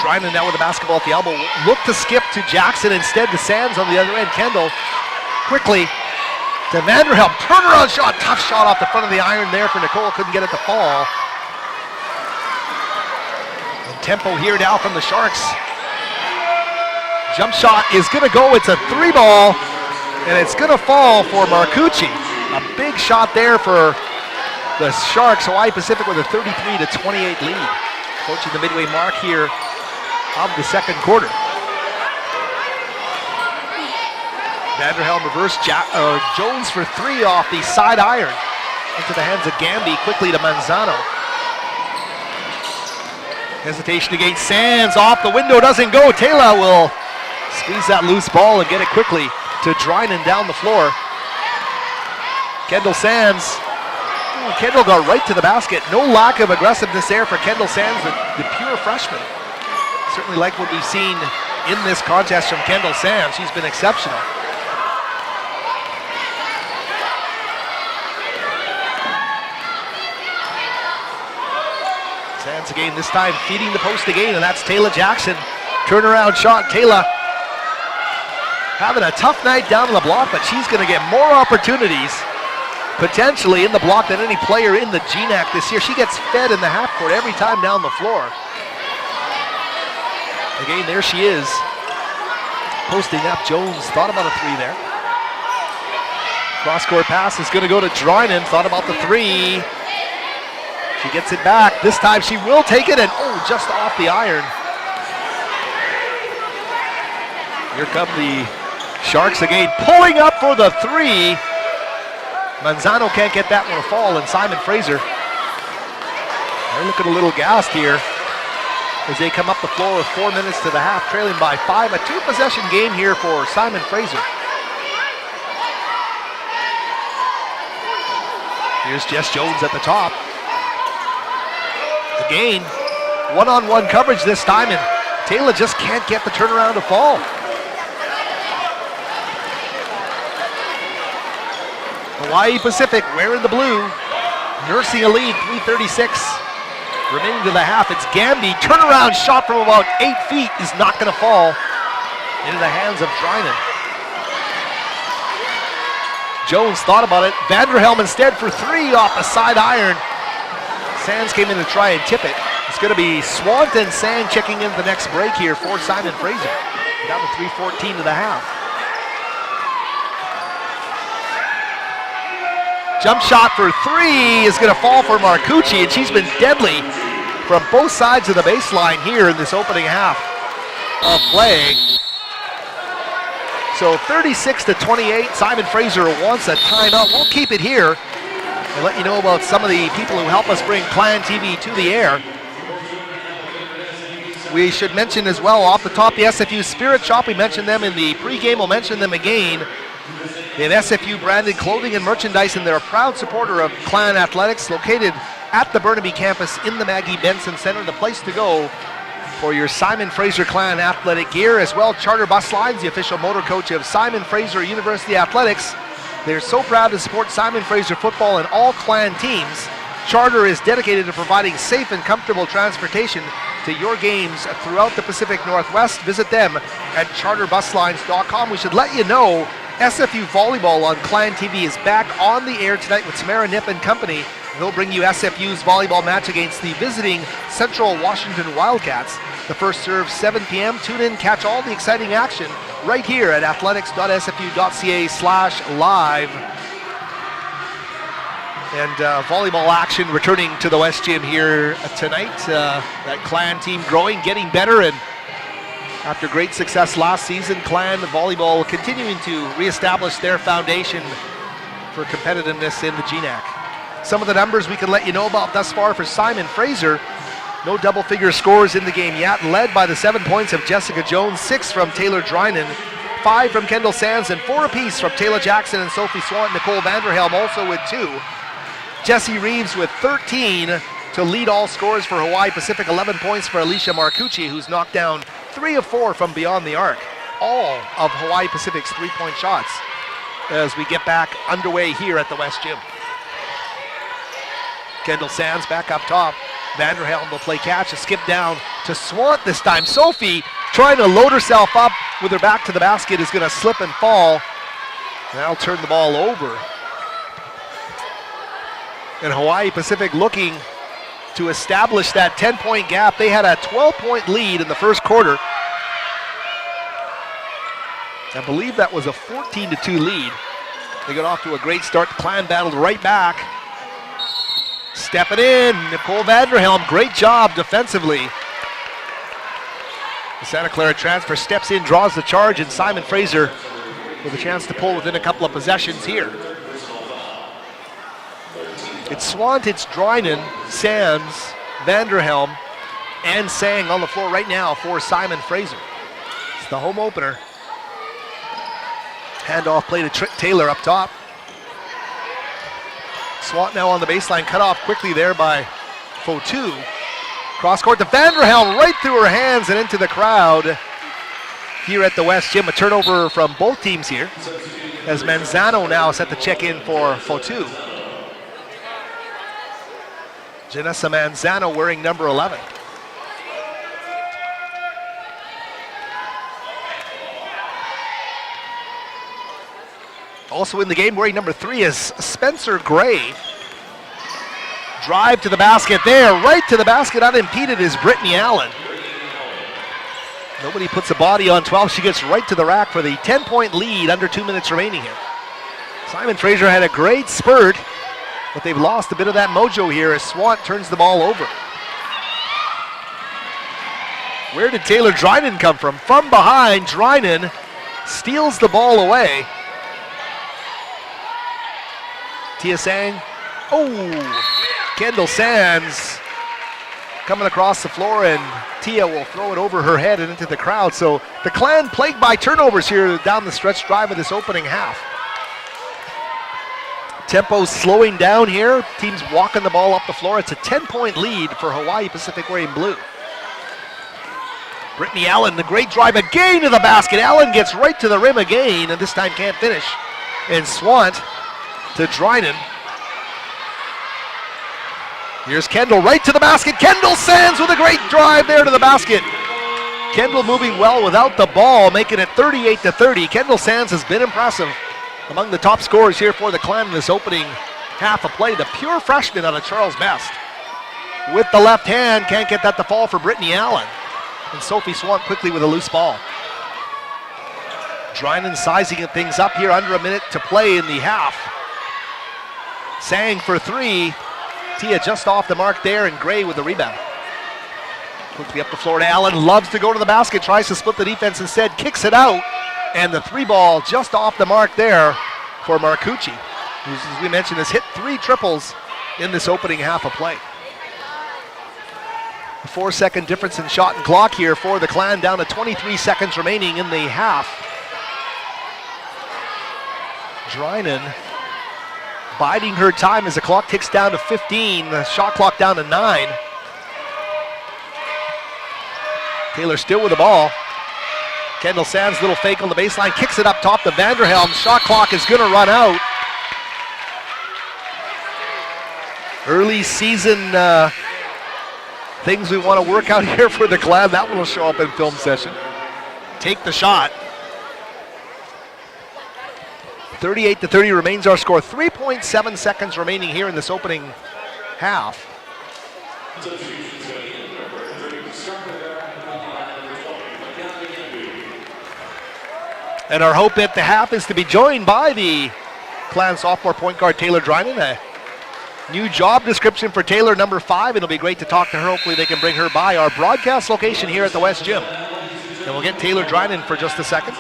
Dryman now with the basketball at the elbow. Look to skip to Jackson, instead to Sands on the other end. Kendall quickly to Vanderhelm. Turnaround shot. Tough shot off the front of the iron there for Nicole. Couldn't get it to fall. And tempo here now from the Sharks. Jump shot is going to go. It's a 3-ball. And it's going to fall for Marcucci. A big shot there for the Sharks. Hawaii Pacific with a 33-28 lead. Approaching the midway mark here of the second quarter. Vanderhelm reverse, Jones for 3 off the side iron. Into the hands of Gamby, quickly to Manzano. Hesitation against Sands, off the window, doesn't go. Taylor will squeeze that loose ball and get it quickly to Drynan down the floor. Kendall Sands. Kendall got right to the basket. No lack of aggressiveness there for Kendall Sands, the pure freshman. Certainly like what we've seen in this contest from Kendall Sands. She's been exceptional. Sands again, this time feeding the post again, and that's Taylor Jackson. Turnaround shot, Taylor having a tough night down on the block, but she's going to get more opportunities potentially in the block than any player in the GNAC this year. She gets fed in the half court every time down the floor. Again, there she is, posting up. Jones thought about a 3 there. Cross-court pass is going to go to Drynan, thought about the 3. She gets it back. This time she will take it, and just off the iron. Here come the Sharks again, pulling up for the 3. Manzano can't get that one to fall, and Simon Fraser, they're looking a little gassed here as they come up the floor with 4 minutes to the half, trailing by 5. A 2-possession game here for Simon Fraser. Here's Jess Jones at the top. Again, one-on-one coverage this time, and Taylor just can't get the turnaround to fall. Hawaii Pacific wearing the blue, nursing a lead, 3:36 remaining to the half. It's Gamby, turnaround shot from about 8 feet is not going to fall into the hands of Drynan. Jones thought about it. Vanderhelm instead for 3 off the side iron. Sands came in to try and tip it. It's going to be Swanton Sand checking in the next break here for Simon Fraser. Down to 3:14 to the half. Jump shot for 3 is going to fall for Marcucci, and she's been deadly from both sides of the baseline here in this opening half of play. So 36-28, Simon Fraser wants a timeout. We'll keep it here and let you know about some of the people who help us bring Clan TV to the air. We should mention as well off the top the SFU Spirit Shop. We mentioned them in the pregame. We'll mention them again. They have SFU branded clothing and merchandise, and they're a proud supporter of Clan Athletics, located at the Burnaby campus in the Maggie Benson Center, the place to go for your Simon Fraser Clan athletic gear. As well, Charter Bus Lines, the official motor coach of Simon Fraser University Athletics. They're so proud to support Simon Fraser football and all Clan teams. Charter is dedicated to providing safe and comfortable transportation to your games throughout the Pacific Northwest. Visit them at charterbuslines.com. We should let you know SFU Volleyball on Clan TV is back on the air tonight with Samara Nip and company. They'll bring you SFU's volleyball match against the visiting Central Washington Wildcats. The first serve 7 p.m. Tune in, catch all the exciting action right here at athletics.sfu.ca/live. And volleyball action returning to the West Gym here tonight. That Clan team growing, getting better, and after great success last season, Clan volleyball continuing to reestablish their foundation for competitiveness in the GNAC. Some of the numbers we can let you know about thus far for Simon Fraser. No double-figure scores in the game yet, led by the 7 points of Jessica Jones, 6 from Taylor Drynan, 5 from Kendall Sands, and 4 apiece from Taylor Jackson and Sophie Swanton. Nicole Vanderhelm also with 2. Jessie Reeves with 13 to lead all scores for Hawaii Pacific. 11 points for Alicia Marcucci, who's knocked down 3 of 4 from beyond the arc. All of Hawaii Pacific's 3-point shots as we get back underway here at the West Gym. Kendall Sands back up top. Vanderhelm will play catch, a skip down to Swant this time. Sophie trying to load herself up with her back to the basket is going to slip and fall. Now turn the ball over. And Hawaii Pacific looking to establish that 10-point gap. They had a 12-point lead in the first quarter. I believe that was a 14-2 lead. They got off to a great start. The Clan battled right back. Stepping in, Nicole Vanderhelm, great job defensively. The Santa Clara transfer steps in, draws the charge, and Simon Fraser with a chance to pull within a couple of possessions here. It's Swant, it's Drynan, Sands, Vanderhelm, and Sang on the floor right now for Simon Fraser. It's the home opener. Handoff play to Taylor up top. Swant now on the baseline, cut off quickly there by Fotu. Cross court to Vanderhelm, right through her hands and into the crowd. Here at the West Gym, a turnover from both teams here, as Manzano now set to check in for Fotu. Janessa Manzano wearing number 11. Also in the game wearing number 3 is Spencer Gray. Drive to the basket there, right to the basket unimpeded is Brittany Allen. Nobody puts a body on 12. She gets right to the rack for the 10-point lead, under 2 minutes remaining here. Simon Fraser had a great spurt, but they've lost a bit of that mojo here as Swant turns the ball over. Where did Taylor Drynan come from? From behind, Drynan steals the ball away. Tia Sang, Kendall Sands coming across the floor, and Tia will throw it over her head and into the crowd. So the Clan plagued by turnovers here down the stretch drive of this opening half. Tempo slowing down here. Teams walking the ball up the floor. It's a 10-point lead for Hawaii Pacific wearing blue. Brittany Allen, the great drive again to the basket. Allen gets right to the rim again, and this time can't finish. And Swant to Drynan. Here's Kendall right to the basket. Kendall Sands with a great drive there to the basket. Kendall moving well without the ball, making it 38-30. Kendall Sands has been impressive. Among the top scorers here for the Clan in this opening half of play. The pure freshman out of Charles Best. With the left hand, can't get that to fall for Brittany Allen. And Sophie Swant quickly with a loose ball. Drynan sizing things up here, under a minute to play in the half. Sang for 3. Tia just off the mark there, and Gray with the rebound. Quickly up the floor to Allen, loves to go to the basket, tries to split the defense instead, kicks it out, and the 3 ball just off the mark there for Marcucci, who, as we mentioned, has hit 3 triples in this opening half of play. A 4-second difference in shot and clock here for the Clan, down to 23 seconds remaining in the half. Drynan biding her time as the clock ticks down to 15, the shot clock down to 9. Taylor still with the ball. Kendall Sands, little fake on the baseline, kicks it up top to Vanderhelm. Shot clock is going to run out. Early season things we want to work out here for the Clan. That one will show up in film session. Take the shot. 38-30 remains our score. 3.7 seconds remaining here in this opening half. And our hope at the half is to be joined by the Clan sophomore point guard Taylor Drynan. A new job description for Taylor, number 5. It'll be great to talk to her. Hopefully they can bring her by our broadcast location here at the West Gym. And we'll get Taylor Drynan for just a second.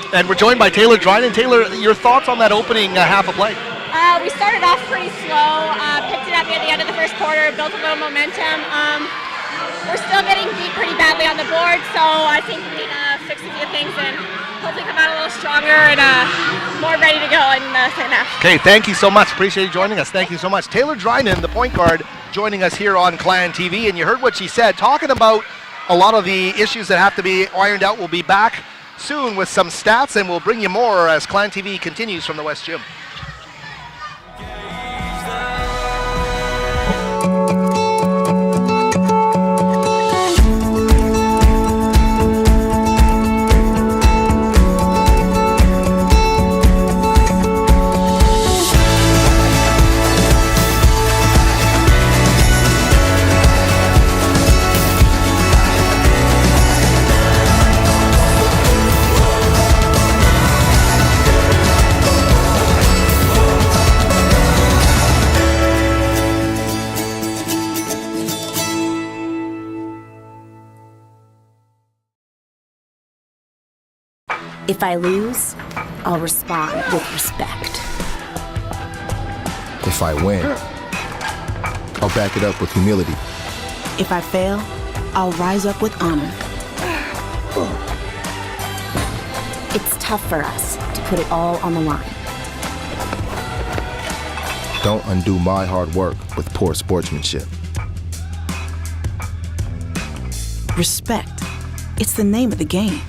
And we're joined by Taylor Drynan. Taylor, your thoughts on that opening half of play? We started off pretty slow, picked it up near the end of the first quarter, built a little momentum. We're still getting beat pretty badly on the board, so I think we need to fix a few things and hopefully come out a little stronger and more ready to go in the second half. Okay, thank you so much. Appreciate you joining us. Thank you so much. Taylor Drynan, the point guard, joining us here on Clan TV, and you heard what she said, talking about a lot of the issues that have to be ironed out. We'll be back soon with some stats, and we'll bring you more as Clan TV continues from the West Gym. If I lose, I'll respond with respect. If I win, I'll back it up with humility. If I fail, I'll rise up with honor. It's tough for us to put it all on the line. Don't undo my hard work with poor sportsmanship. Respect. It's the name of the game.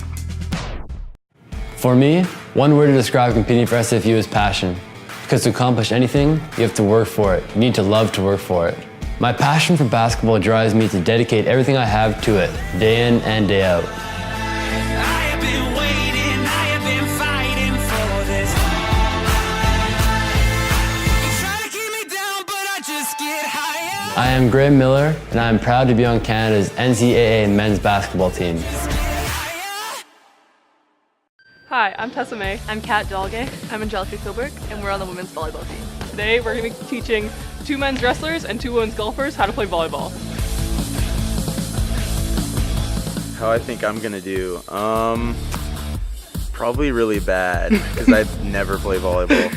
For me, one word to describe competing for SFU is passion. Because to accomplish anything, you have to work for it. You need to love to work for it. My passion for basketball drives me to dedicate everything I have to it, day in and day out. I am Graham Miller, and I am proud to be on Canada's NCAA men's basketball team. Hi, I'm Tessa May. I'm Kat Dalgay. I'm Angelica Kilberg, and we're on the women's volleyball team. Today, we're going to be teaching 2 men's wrestlers and 2 women's golfers how to play volleyball. How I think I'm gonna do? Probably really bad, because I never play volleyball.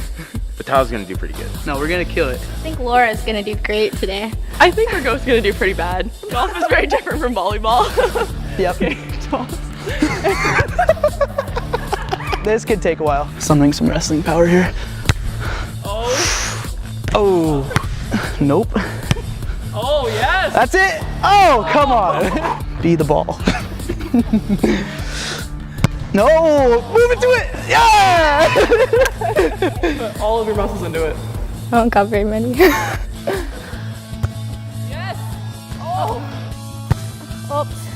But Tao's gonna do pretty good. No, we're going to kill it. I think Laura's going to do great today. I think we're both going to do pretty bad. Golf is very different from volleyball. Yep. Okay, toss. This could take a while. Summoning some wrestling power here. Oh. Oh. Nope. Oh, yes. That's it. Oh, come on. Be the ball. No, move into it. Yeah. Put all of your muscles into it. I don't got very many. Yes. Oh. Oops.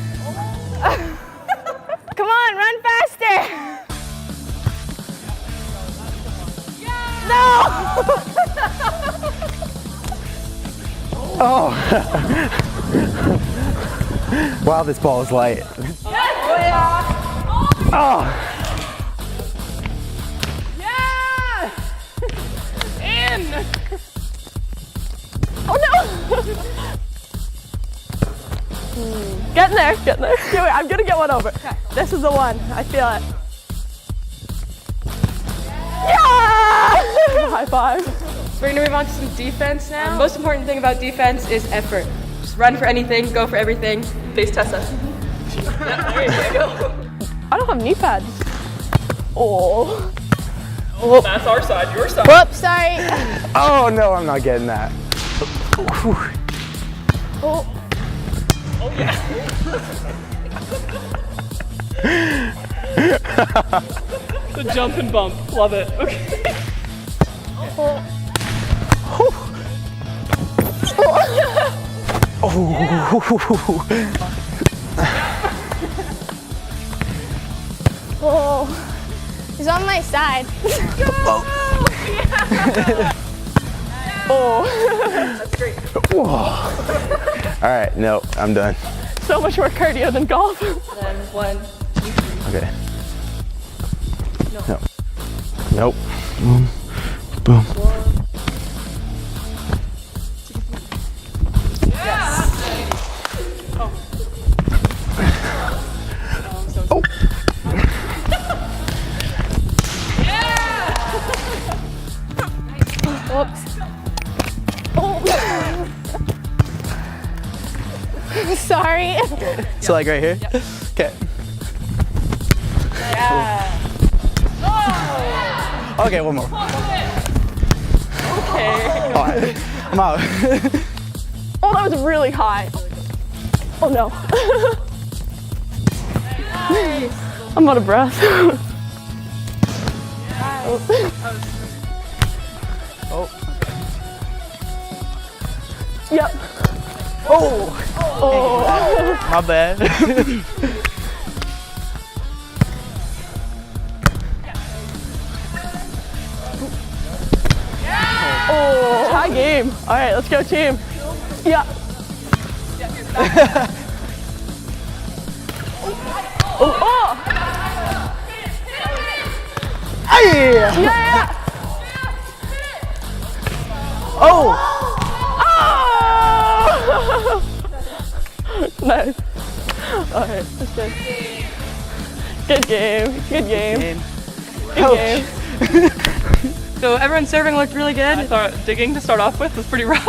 Come on, run faster. No. Oh. Wow, this ball is light. Oh. Yeah! In! Oh no! Getting there, getting there. Okay, wait, I'm gonna get one over. Okay. This is the one. I feel it. Yeah! High five. We're gonna move on to some defense now. The most important thing about defense is effort. Just run for anything, go for everything. Face Tessa. Yeah, there you go. I don't have knee pads. Oh. Oh, that's our side, your side. Whoops, sorry. Oh no, I'm not getting that. Oh. Oh yeah. The jump and bump, love it. Okay. Oh. Oh, he's on my side. Oh, yeah. Oh. That's great. All right, no, I'm done. So much more cardio than golf. Then 1, 2, 3. Okay. No. Nope. Boom. Boom. Yes. Oh. Oh. Yeah. Whoops. Oh. Sorry. So like right here? Yep. Okay. Yeah. Oh. Okay, one more. Okay. All right. I'm out. Oh, that was really high. Oh no. Nice. I'm out of breath. Oh. Yep. Oh. Oh. My bad. Oh. Tie game. All right, let's go team. Yeah. Oh. Oh. Hey. Yeah. Oh. Oh. Nice. All right, that's good. Good game. Good game. Ouch. Good game. So everyone's serving looked really good. I thought digging to start off with was pretty rough.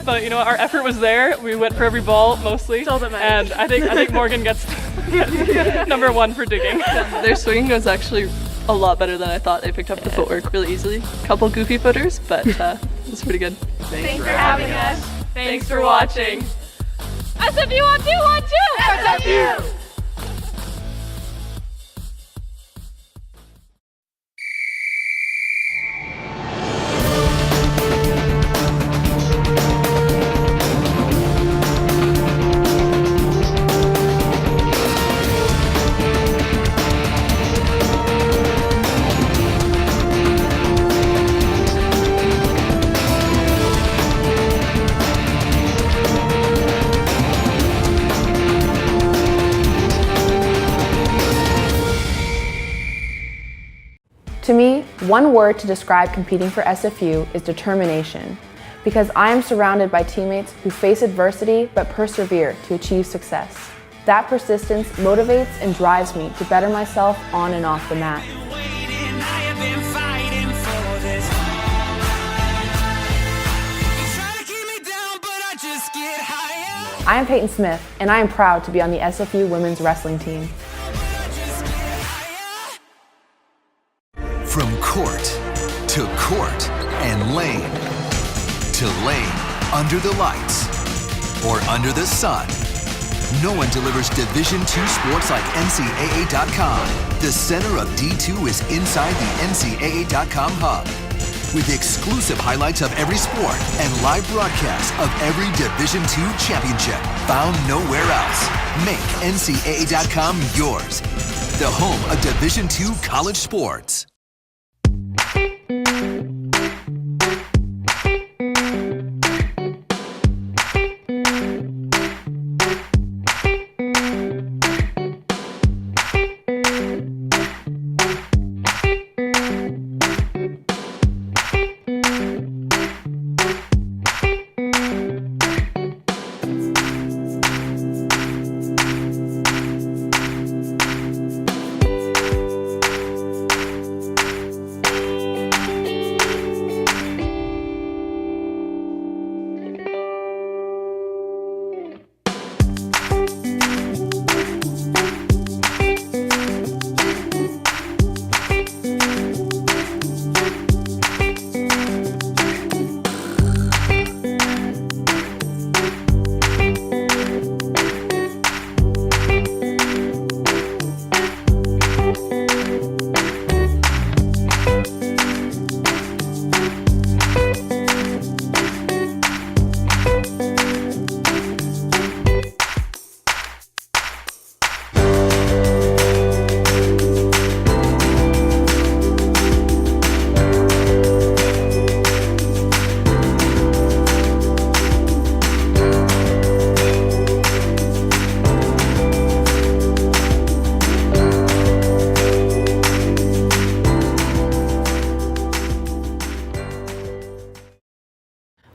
But you know, our effort was there. We went for every ball mostly. And I think Morgan gets number 1 for digging. Their swinging was actually a lot better than I thought. They picked up the footwork really easily. Couple goofy footers, but it was pretty good. Thanks for having us. Thanks for watching. SFU on 2, 1, 2. SFU. To me, one word to describe competing for SFU is determination, because I am surrounded by teammates who face adversity but persevere to achieve success. That persistence motivates and drives me to better myself on and off the mat. I am Peyton Smith, and I am proud to be on the SFU women's wrestling team. From court to court and lane to lane, under the lights or under the sun, no one delivers Division II sports like NCAA.com. The center of D2 is inside the NCAA.com hub, with exclusive highlights of every sport and live broadcasts of every Division II championship found nowhere else. Make NCAA.com yours, the home of Division II college sports.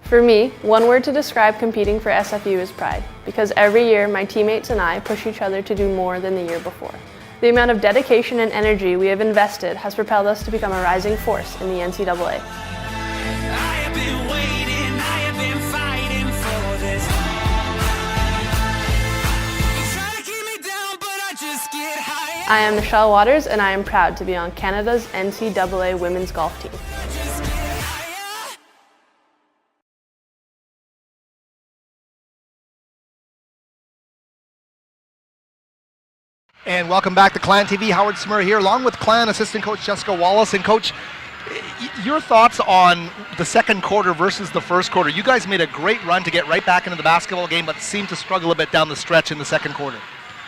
For me, one word to describe competing for SFU is pride, because every year my teammates and I push each other to do more than the year before. The amount of dedication and energy we have invested has propelled us to become a rising force in the NCAA. I am Michelle Waters, and I am proud to be on Canada's NCAA women's golf team. And welcome back to Clan TV. Howard Smurr here, along with Clan assistant coach Jessica Wallace. And coach, your thoughts on the second quarter versus the first quarter? You guys made a great run to get right back into the basketball game, but seemed to struggle a bit down the stretch in the second quarter.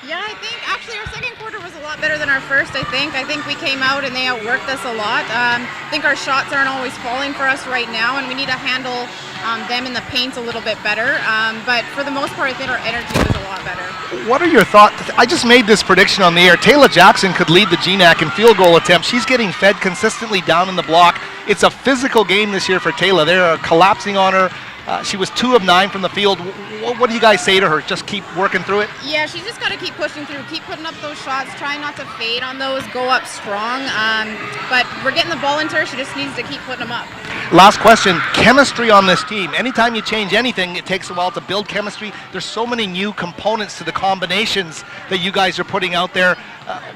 Yeah, I think actually our second quarter was a lot better than our first, I think. I think we came out and they outworked us a lot. I think our shots aren't always falling for us right now, and we need to handle them in the paint a little bit better. But for the most part, I think our energy was a lot better. What are your thoughts? I just made this prediction on the air. Taylor Jackson could lead the GNAC in field goal attempts. She's getting fed consistently down in the block. It's a physical game this year for Taylor. They're collapsing on her. She was 2 of 9 from the field. What do you guys say to her? Just keep working through it? Yeah, she's just got to keep pushing through, keep putting up those shots, try not to fade on those, go up strong. But we're getting the ball into her. She just needs to keep putting them up. Last question, chemistry on this team. Anytime you change anything, it takes a while to build chemistry. There's so many new components to the combinations that you guys are putting out there.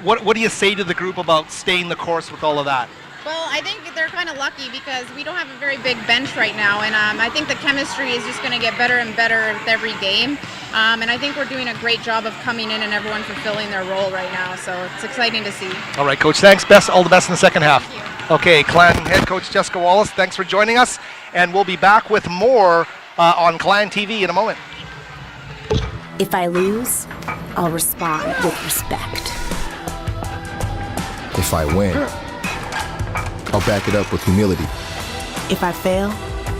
What do you say to the group about staying the course with all of that? Well, I think they're kind of lucky because we don't have a very big bench right now, and I think the chemistry is just going to get better and better with every game. And I think we're doing a great job of coming in and everyone fulfilling their role right now, so it's exciting to see. All right, Coach, thanks. All the best in the second half. Okay, Clan head coach Jessica Wallace, thanks for joining us, and we'll be back with more on Clan TV in a moment. If I lose, I'll respond with respect. If I win, I'll back it up with humility. If I fail,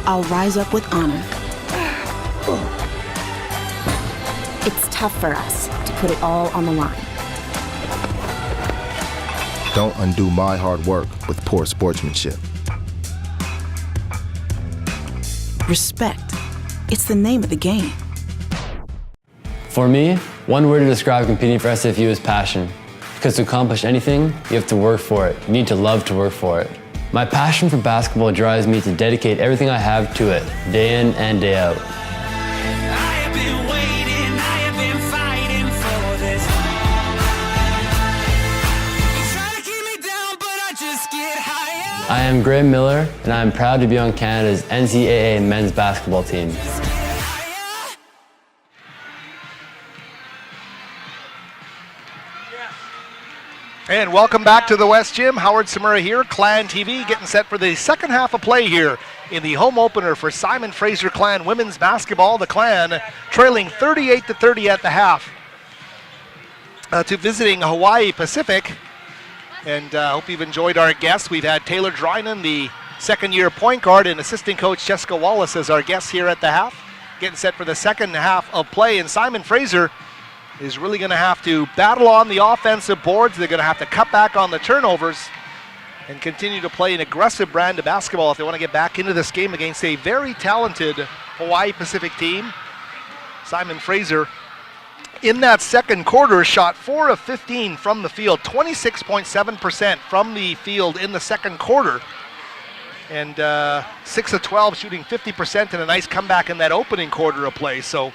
I'll rise up with honor. It's tough for us to put it all on the line. Don't undo my hard work with poor sportsmanship. Respect. It's the name of the game. For me, one word to describe competing for SFU is passion. Because to accomplish anything, you have to work for it. You need to love to work for it. My passion for basketball drives me to dedicate everything I have to it, day in and day out. I am Graham Miller, and I am proud to be on Canada's NCAA men's basketball team. And welcome back to the West Gym. Howard Samura here, Clan TV, getting set for the second half of play here in the home opener for Simon Fraser Clan women's basketball. The Clan trailing 38-30 at the half to visiting Hawaii Pacific. And hope you've enjoyed our guests. We've had Taylor Drynan, the second-year point guard, and assistant coach Jessica Wallace as our guests here at the half. Getting set for the second half of play, and Simon Fraser is really going to have to battle on the offensive boards. They're going to have to cut back on the turnovers and continue to play an aggressive brand of basketball if they want to get back into this game against a very talented Hawaii Pacific team. Simon Fraser, in that second quarter, shot 4 of 15 from the field, 26.7% from the field in the second quarter, and 6 of 12 shooting 50%, and a nice comeback in that opening quarter of play. So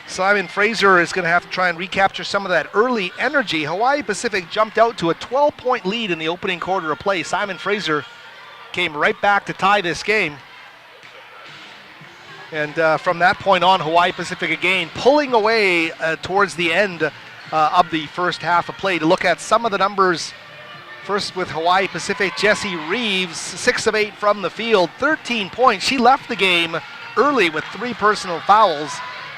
Simon Fraser is going to have to try and recapture some of that early energy. Hawaii Pacific jumped out to a 12-point lead in the opening quarter of play. Simon Fraser came right back to tie this game. And from that point on, Hawaii Pacific again pulling away towards the end of the first half of play. To look at some of the numbers, first with Hawaii Pacific, Jessie Reeves, 6 of 8 from the field, 13 points. She left the game early with 3 personal fouls,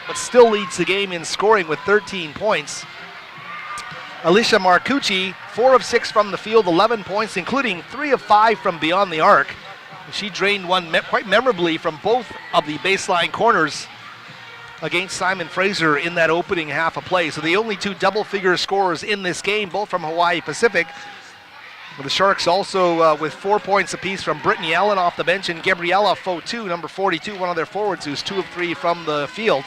but still leads the game in scoring with 13 points. Alicia Marcucci, 4 of 6 from the field, 11 points, including 3 of 5 from beyond the arc. She drained one quite memorably from both of the baseline corners against Simon Fraser in that opening half of play. So the only 2 double-figure scorers in this game, both from Hawaii Pacific. The Sharks also with 4 points apiece from Brittany Allen off the bench, and Gabriella Fotu, number 42, one of their forwards, who's 2 of 3 from the field.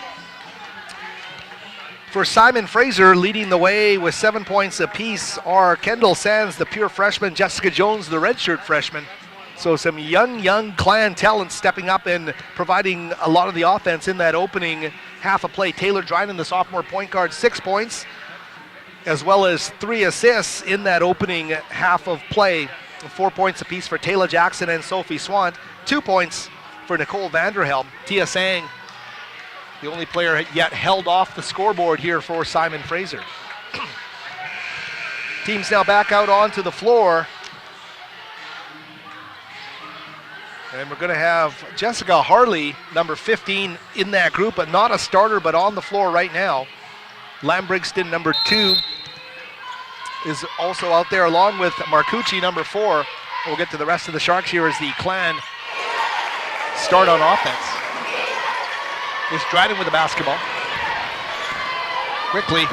For Simon Fraser, leading the way with 7 points apiece are Kendall Sands, the pure freshman, Jessica Jones, the redshirt freshman. So some young Clan talent stepping up and providing a lot of the offense in that opening half of play. Taylor Drynan, the sophomore point guard, 6 points, as well as 3 assists in that opening half of play. 4 points apiece for Taylor Jackson and Sophie Swant. 2 points for Nicole Vanderhelm. Tia Sang, the only player yet held off the scoreboard here for Simon Fraser. Teams now back out onto the floor. And we're going to have Jessica Harley, number 15, in that group, but not a starter, but on the floor right now. Lam Brixton, number 2, is also out there, along with Marcucci, number 4. We'll get to the rest of the Sharks here as the Clan start on offense. Is Dryden with the basketball. Quickly.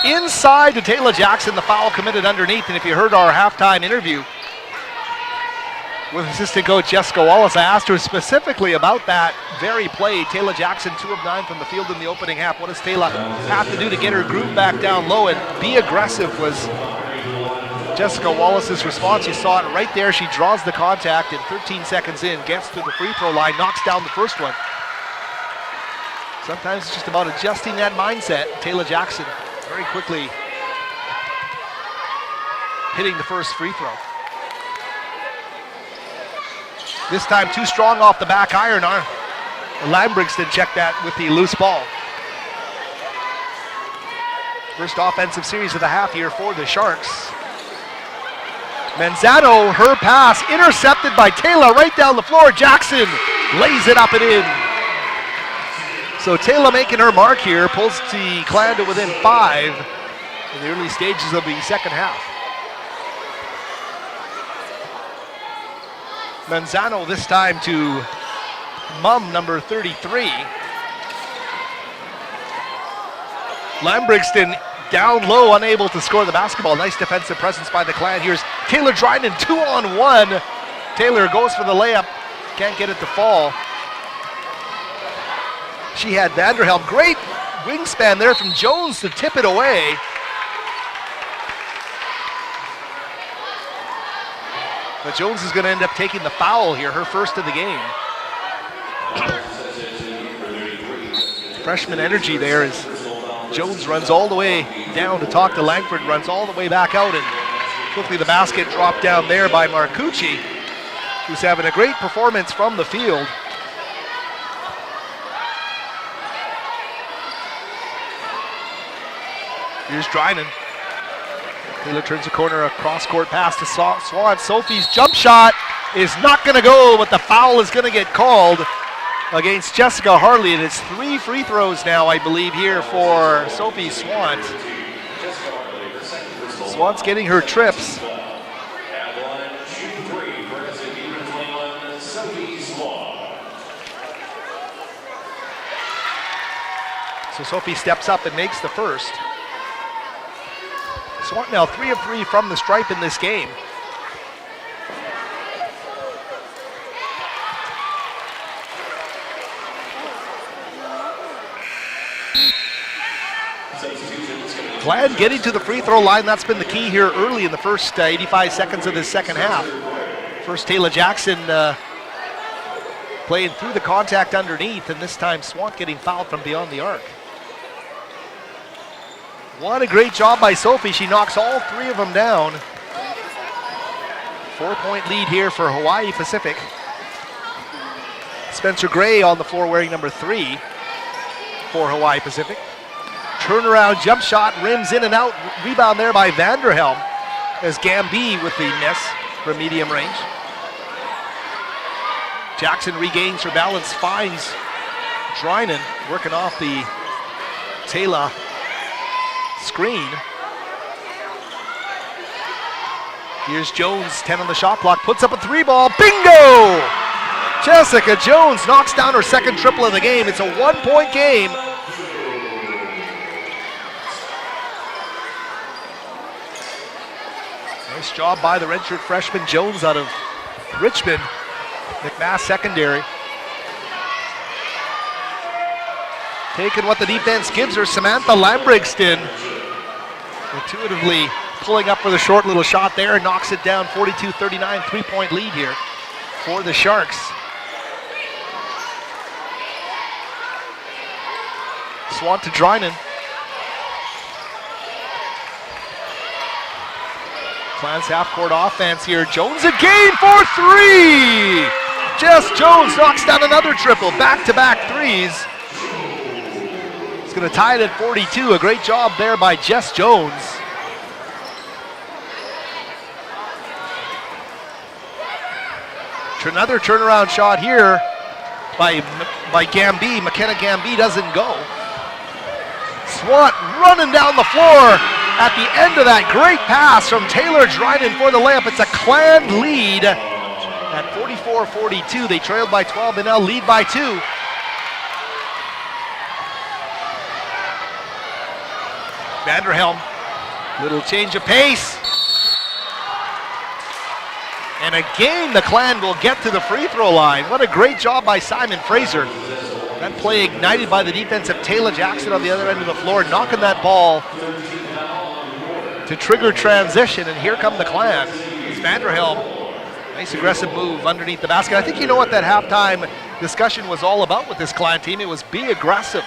Inside to Taylor Jackson, the foul committed underneath, and if you heard our halftime interview, with assistant coach Jessica Wallace. I asked her specifically about that very play. Taylor Jackson, 2 of 9 from the field in the opening half. What does Taylor have to do to get her groove back down low and be aggressive was Jessica Wallace's response. You saw it right there. She draws the contact and 13 seconds in, gets to the free throw line, knocks down the first one. Sometimes it's just about adjusting that mindset. Taylor Jackson very quickly hitting the first free throw. This time too strong off the back iron. Lambrigston checked that with the loose ball. First offensive series of the half here for the Sharks. Manzano, her pass intercepted by Taylor right down the floor. Jackson lays it up and in. So Taylor making her mark here, pulls the Clan to within 5 in the early stages of the second half. Manzano this time to Mum, number 33. Lambrigston down low, unable to score the basketball. Nice defensive presence by the Clan. Here's Taylor Dryden, 2-on-1. Taylor goes for the layup, can't get it to fall. She had Vanderhelm. Great wingspan there from Jones to tip it away. But Jones is going to end up taking the foul here, her first of the game. Freshman energy there as Jones runs all the way down to talk to Langford, runs all the way back out, and quickly the basket dropped down there by Marcucci, who's having a great performance from the field. Here's Dryden. Taylor turns the corner, a cross-court pass to Swan. Sophie's jump shot is not going to go, but the foul is going to get called against Jessica Harley, and it's 3 free throws now, I believe, here for Sophie Swan. Swan's getting her trips. So Sophie steps up and makes the first. Swan now 3 of 3 from the stripe in this game. Glad getting to the free throw line. That's been the key here early in the first 85 seconds of this second half. First Taylor Jackson playing through the contact underneath, and this time Swan getting fouled from beyond the arc. What a great job by Sophie. She knocks all 3 of them down. 4-point lead here for Hawaii Pacific. Spencer Gray on the floor wearing number 3 for Hawaii Pacific. Turnaround jump shot, rims in and out. Rebound there by Vanderhelm as Gamby with the miss from medium range. Jackson regains her balance, finds Dryden working off the Taylor screen. Here's Jones, 10 on the shot clock, puts up a 3-ball, bingo! Jessica Jones knocks down her second triple of the game. It's a 1-point game. Nice job by the redshirt freshman Jones out of Richmond, McMass Secondary. Taking what the defense gives her, Samantha Lambrigston intuitively pulling up for the short little shot there and knocks it down. 42-39, 3-point lead here for the Sharks. Swan to Dryden. Clans half-court offense here. Jones again for 3! Jess Jones knocks down another triple. Back-to-back threes. It's going to tie it at 42. A great job there by Jess Jones. Another turnaround shot here by Gamby. McKenna Gamby doesn't go. Swat running down the floor at the end of that great pass from Taylor Dryden for the layup. It's a Clan lead at 44-42. They trailed by 12, they now lead by 2. Vanderhelm, little change of pace. And again, the Clan will get to the free throw line. What a great job by Simon Fraser. That play ignited by the defense of Taylor Jackson on the other end of the floor, knocking that ball to trigger transition. And here come the Clan. It's Vanderhelm. Nice aggressive move underneath the basket. I think you know what that halftime discussion was all about with this Clan team. It was be aggressive.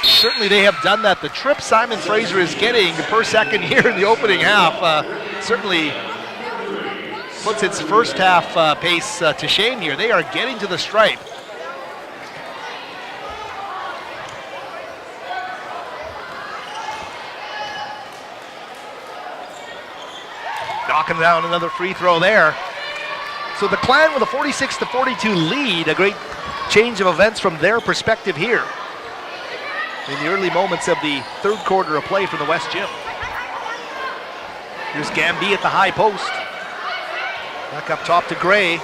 Certainly they have done that. The trip Simon Fraser is getting per second here in the opening half certainly puts its first half pace to shame here. They are getting to the stripe. Knocking down another free throw there. So the Clan with a 46-42 lead, a great change of events from their perspective here in the early moments of the third quarter of play from the West Gym. Here's Gamby at the high post. Back up top to Gray.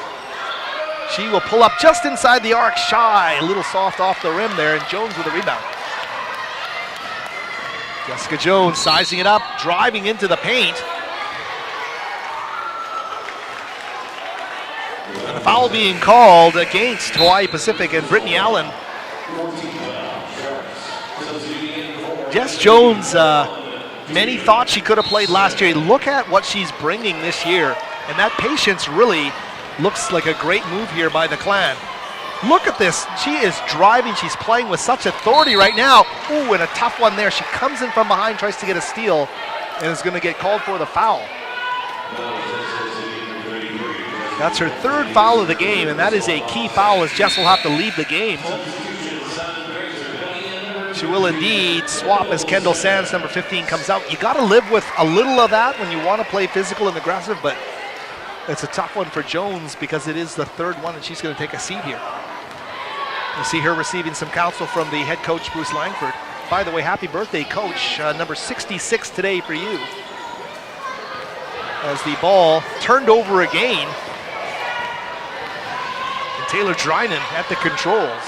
She will pull up just inside the arc, shy, a little soft off the rim there, and Jones with a rebound. Jessica Jones sizing it up, driving into the paint. And the foul being called against Hawaii Pacific and Brittany Allen. Jess Jones, many thought she could have played last year. Look at what she's bringing this year. And that patience really looks like a great move here by the Clan. Look at this. She is driving. She's playing with such authority right now. Ooh, and a tough one there. She comes in from behind, tries to get a steal, and is going to get called for the foul. That's her third foul of the game, and that is a key foul as Jess will have to leave the game. She will indeed swap as Kendall Sands, number 15, comes out. You got to live with a little of that when you want to play physical and aggressive, but it's a tough one for Jones because it is the third one, and she's going to take a seat here. You see her receiving some counsel from the head coach, Bruce Langford. By the way, happy birthday, coach. Number 66 today for you. As the ball turned over again. And Taylor Drynan at the controls.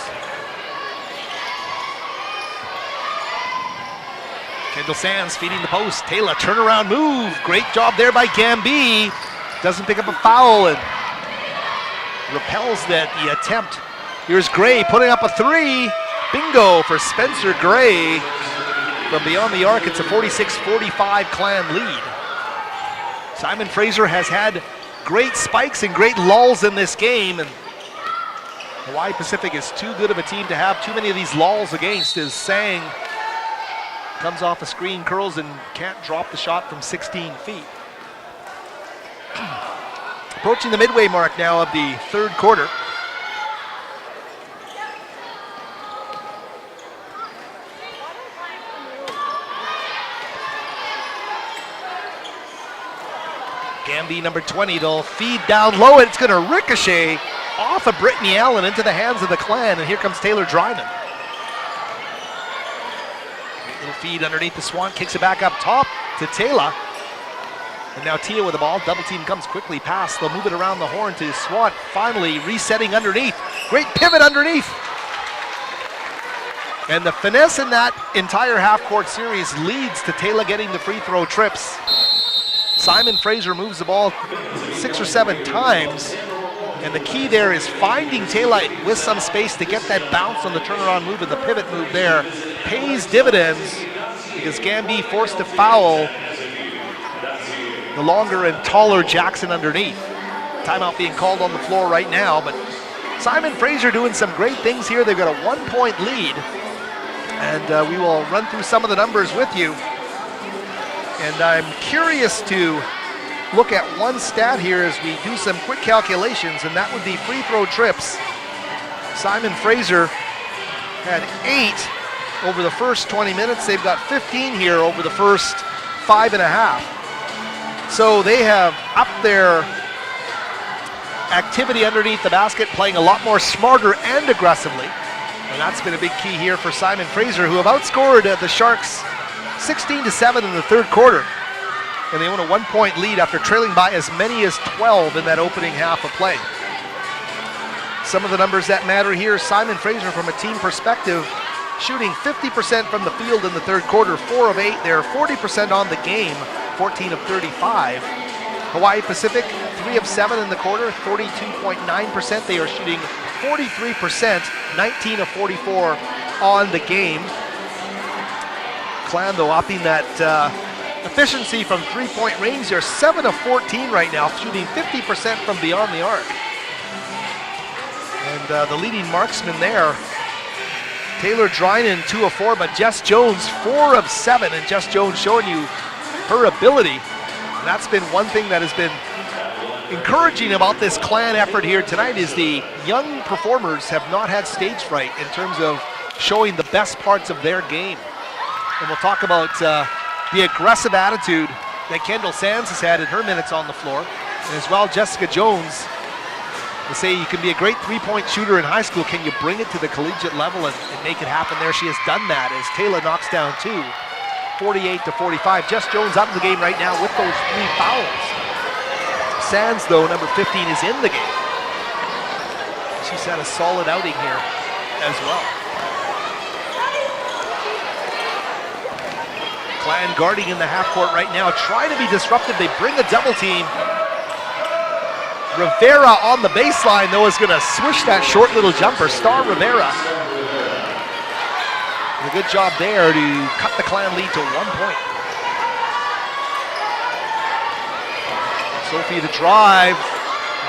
Kendall Sands feeding the post. Taylor, turnaround move. Great job there by Gamby. Doesn't pick up a foul and repels the attempt. Here's Gray putting up a three. Bingo for Spencer Gray. From beyond the arc, it's a 46-45 Clan lead. Simon Fraser has had great spikes and great lulls in this game, and Hawaii Pacific is too good of a team to have too many of these lulls against, as Sang comes off a screen, curls, and can't drop the shot from 16 feet. Approaching the midway mark now of the third quarter. Gamby, number 20, they'll feed down low, and it's going to ricochet off of Brittany Allen into the hands of the Clan, and here comes Taylor Drynan. Little feed underneath the Swan, kicks it back up top to Taylor. And now Tia with the ball, double team comes quickly past, they'll move it around the horn to Swan, finally resetting underneath. Great pivot underneath. And the finesse in that entire half-court series leads to Taylor getting the free throw trips. Simon Fraser moves the ball 6 or 7 times, and the key there is finding Taylor with some space to get that bounce on the turnaround move, and the pivot move there pays dividends because Gamby forced to foul the longer and taller Jackson underneath. Timeout being called on the floor right now, but Simon Fraser doing some great things here. They've got a 1-point lead, and we will run through some of the numbers with you. And I'm curious to look at one stat here as we do some quick calculations, and that would be free throw trips. Simon Fraser had 8 over the first 20 minutes. They've got 15 here over the first 5.5. So they have upped their activity underneath the basket, playing a lot more smarter and aggressively. And that's been a big key here for Simon Fraser, who have outscored the Sharks 16-7 in the third quarter. And they own a 1-point lead after trailing by as many as 12 in that opening half of play. Some of the numbers that matter here, Simon Fraser from a team perspective, shooting 50% from the field in the third quarter, 4 of 8. They're 40% on the game, 14 of 35. Hawaii Pacific, 3 of 7 in the quarter, 42.9%. They are shooting 43%, 19 of 44 on the game. Clan, though, upping that efficiency from three-point range. They're 7 of 14 right now, shooting 50% from beyond the arc. And the leading marksman there, Taylor Drynan, 2 of 4, but Jess Jones, 4 of 7, and Jess Jones showing you her ability. And that's been one thing that has been encouraging about this Clan effort here tonight is the young performers have not had stage fright in terms of showing the best parts of their game. And we'll talk about the aggressive attitude that Kendall Sands has had in her minutes on the floor. And as well, Jessica Jones. They say you can be a great three-point shooter in high school. Can you bring it to the collegiate level and make it happen there? She has done that as Taylor knocks down 2, 48-45. Jess Jones out of the game right now with those 3 fouls. Sands, though, number 15, is in the game. She's had a solid outing here as well. Clan guarding in the half court right now, trying to be disruptive. They bring a double team. Rivera on the baseline, though, is going to swish that short little jumper. Star Rivera. A good job there to cut the Clan lead to 1 point. Sophie the drive.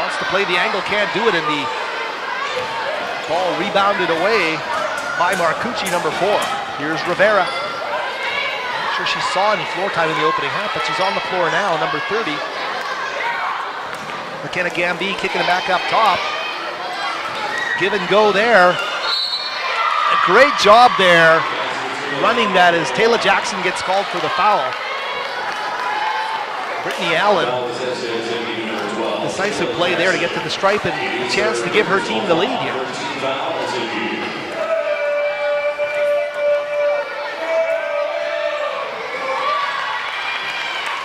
Wants to play the angle, can't do it, and the ball rebounded away by Marcucci, number 4. Here's Rivera. Not sure she saw any floor time in the opening half, but she's on the floor now, number 30. McKenna Gamby kicking it back up top. Give and go there. A great job there running that as Taylor Jackson gets called for the foul. Brittany Allen. Decisive play there to get to the stripe and a chance to give her team the lead here.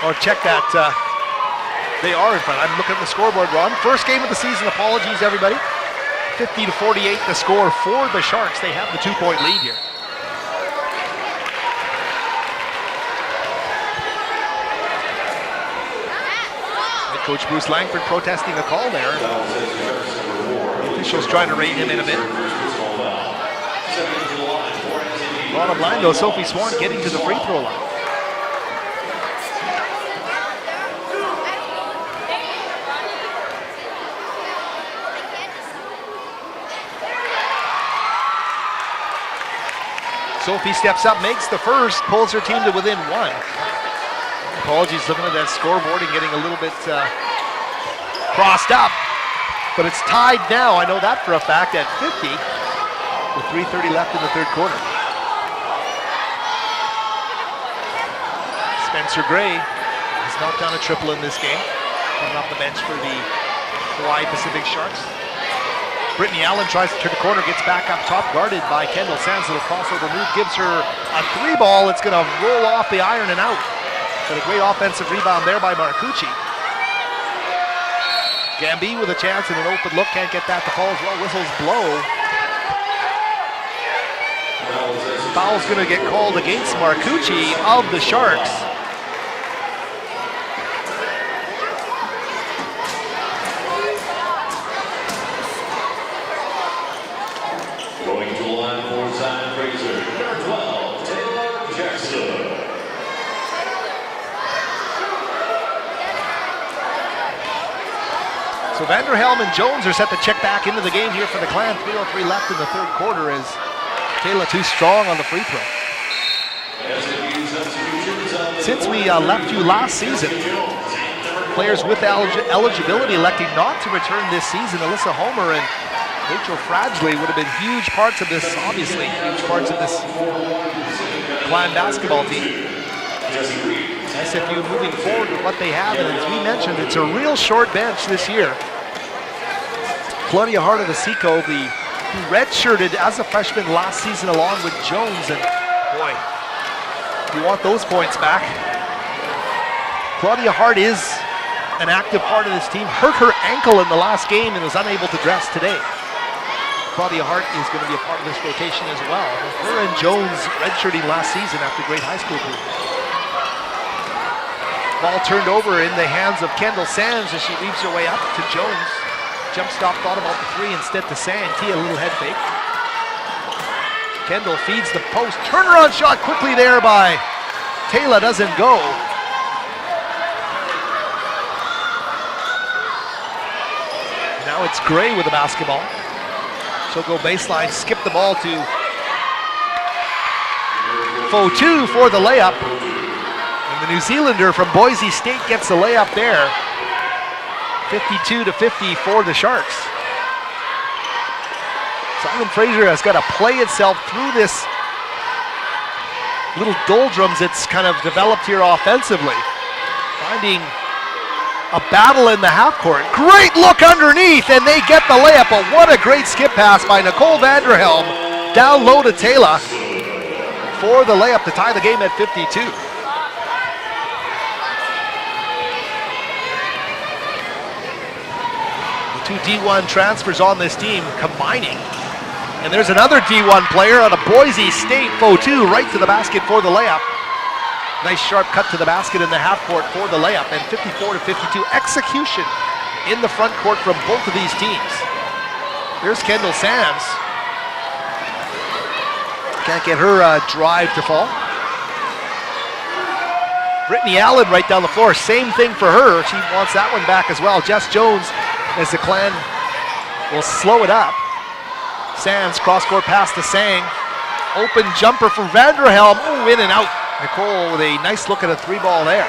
Oh, check that. They are in front. I'm looking at the scoreboard, Ron. First game of the season. Apologies, everybody. 50-48 the score for the Sharks. They have the 2-point lead here. Head coach Bruce Langford protesting a call there. The officials trying to rein him in a bit. Bottom line, though, Sophie Swan getting to the free throw line. Sophie steps up, makes the first, pulls her team to within 1. Apologies, looking at that scoreboard and getting a little bit crossed up. But it's tied now, I know that for a fact, at 50 with 3:30 left in the third quarter. Spencer Gray has knocked down a triple in this game, coming off the bench for the Hawaii Pacific Sharks. Brittany Allen tries to turn the corner, gets back up top, guarded by Kendall Sands. Little crossover move, gives her a 3 ball. It's going to roll off the iron and out. But a great offensive rebound there by Marcucci. Gamby with a chance and an open look, can't get that to fall as well. Whistles blow. Foul's going to get called against Marcucci of the Sharks. So Vanderhelm and Jones are set to check back into the game here for the Clan. 3:03 left in the third quarter as Taylor too strong on the free throw. Since we left you last season, players with eligibility electing not to return this season. Alyssa Homer and Rachel Fradgley would have been huge parts of this, obviously, huge parts of this Clan basketball team. SFU moving forward with what they have, and as we mentioned, it's a real short bench this year. Claudia Hart of the Seco, who redshirted as a freshman last season along with Jones, and boy, you want those points back. Claudia Hart is an active part of this team, hurt her ankle in the last game and was unable to dress today. Claudia Hart is going to be a part of this rotation as well. Her and Jones redshirting last season after great high school career. Ball turned over in the hands of Kendall Sands as she weaves her way up to Jones. Jump stop, thought about the three, instead to Sand. Tia, a little head fake. Kendall feeds the post. Turnaround shot quickly there by Taylor, doesn't go. Now it's Gray with the basketball. She'll go baseline, skip the ball to Fotu for the layup. And the New Zealander from Boise State gets the layup there. 52-50 for the Sharks. Simon Fraser has got to play itself through this little doldrums it's kind of developed here offensively. Finding a battle in the half court. Great look underneath, and they get the layup, but what a great skip pass by Nicole Vanderhelm. Down low to Taylor for the layup to tie the game at 52. The two D1 transfers on this team combining. And there's another D1 player out of Boise State, Fotu, right to the basket for the layup. Nice sharp cut to the basket in the half court for the layup, and 54-52 execution in the front court from both of these teams. Here's Kendall Sands. Can't get her drive to fall. Brittany Allen right down the floor, same thing for her. She wants that one back as well. Jess Jones, as the Clan will slow it up. Sands, cross-court pass to Sang. Open jumper for Vanderhelm. Ooh, in and out. Nicole with a nice look at a three ball there.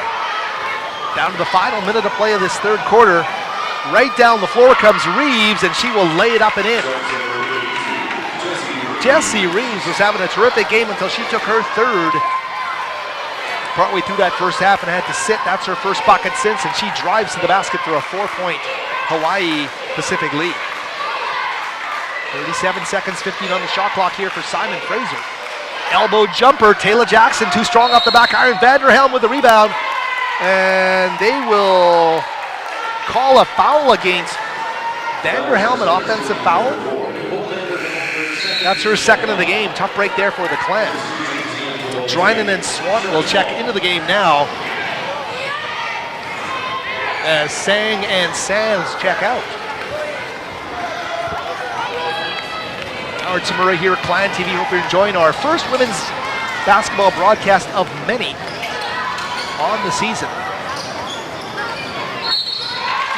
Down to the final minute of play of this third quarter. Right down the floor comes Reeves, and she will lay it up and in. Jessie Reeves was having a terrific game until she took her third. Partway through that first half and had to sit. That's her first bucket since, and she drives to the basket for a 4-point Hawaii Pacific lead. 37 seconds, 15 on the shot clock here for Simon Fraser. Elbow jumper, Taylor Jackson too strong off the back iron. Vanderhelm with the rebound, and they will call a foul against Vanderhelm, an offensive foul. That's her second of the game. Tough break there for the Clan. Drynan and Swanton will check into the game now as Sang and Sands check out. Howard Samura here at Clan TV. Hope you're enjoying our first women's basketball broadcast of many on the season.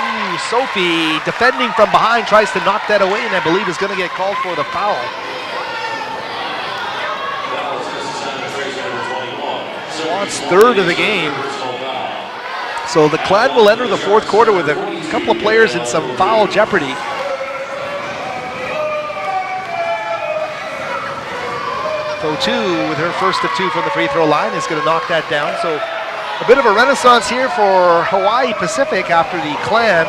Ooh, Sophie defending from behind, tries to knock that away, and I believe is going to get called for the foul. Swan's third of the game. So the Clan will enter the fourth quarter with a couple of players in some foul jeopardy. Fotu with her first of two from the free throw line is going to knock that down. So a bit of a renaissance here for Hawaii Pacific after the Clan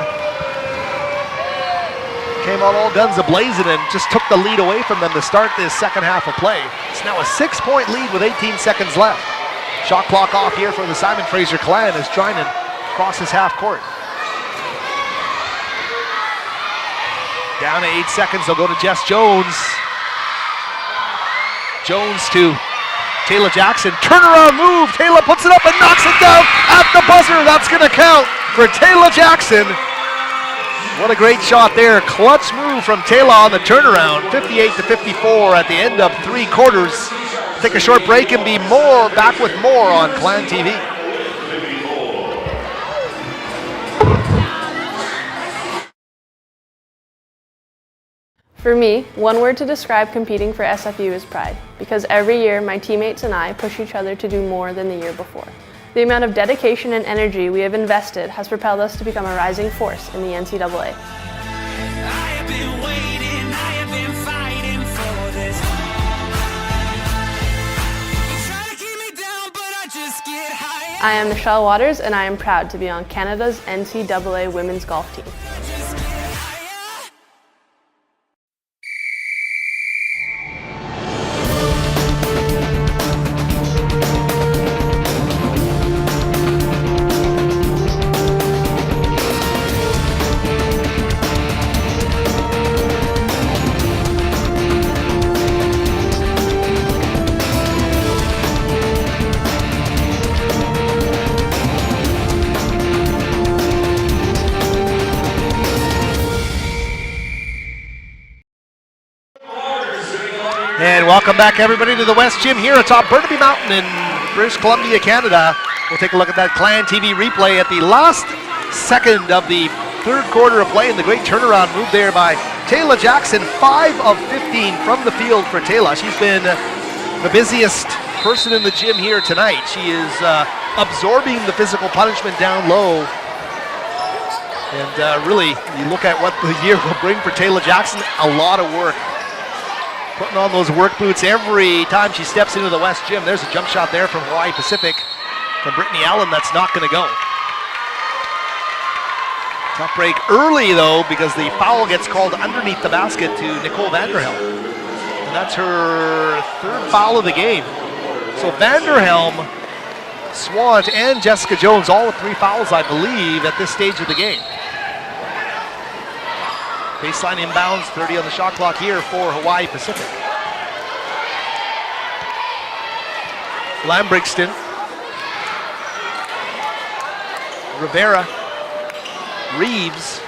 came out all guns a-blazing and just took the lead away from them to start this second half of play. It's now a 6-point lead with 18 seconds left. Shot clock off here for the Simon Fraser Clan as Drynan crosses half court. Down to 8 seconds, they'll go to Jess Jones. Jones to Taylor Jackson. Turnaround move. Taylor puts it up and knocks it down at the buzzer. That's going to count for Taylor Jackson. What a great shot there. Clutch move from Taylor on the turnaround. 58-54 at the end of three quarters. Take a short break and be back with more on Clan TV. For me, one word to describe competing for SFU is pride, because every year my teammates and I push each other to do more than the year before. The amount of dedication and energy we have invested has propelled us to become a rising force in the NCAA. I am Michelle Waters, and I am proud to be on Canada's NCAA women's golf team. And welcome back, everybody, to the West Gym here atop Burnaby Mountain in British Columbia, Canada. We'll take a look at that Clan TV replay at the last second of the third quarter of play, and the great turnaround move there by Taylor Jackson. 5 of 15 from the field for Taylor. She's been the busiest person in the gym here tonight. She is absorbing the physical punishment down low. And really, you look at what the year will bring for Taylor Jackson, a lot of work. Putting on those work boots every time she steps into the West Gym. There's a jump shot there from Hawaii Pacific from Brittany Allen. That's not going to go. Tough break early, though, because the foul gets called underneath the basket to Nicole Vanderhelm. And that's her 3rd foul of the game. So Vanderhelm, Swant, and Jessica Jones, all with 3 fouls, I believe, at this stage of the game. Baseline inbounds, 30 on the shot clock here for Hawaii Pacific. Lambrixton. Rivera. Reeves.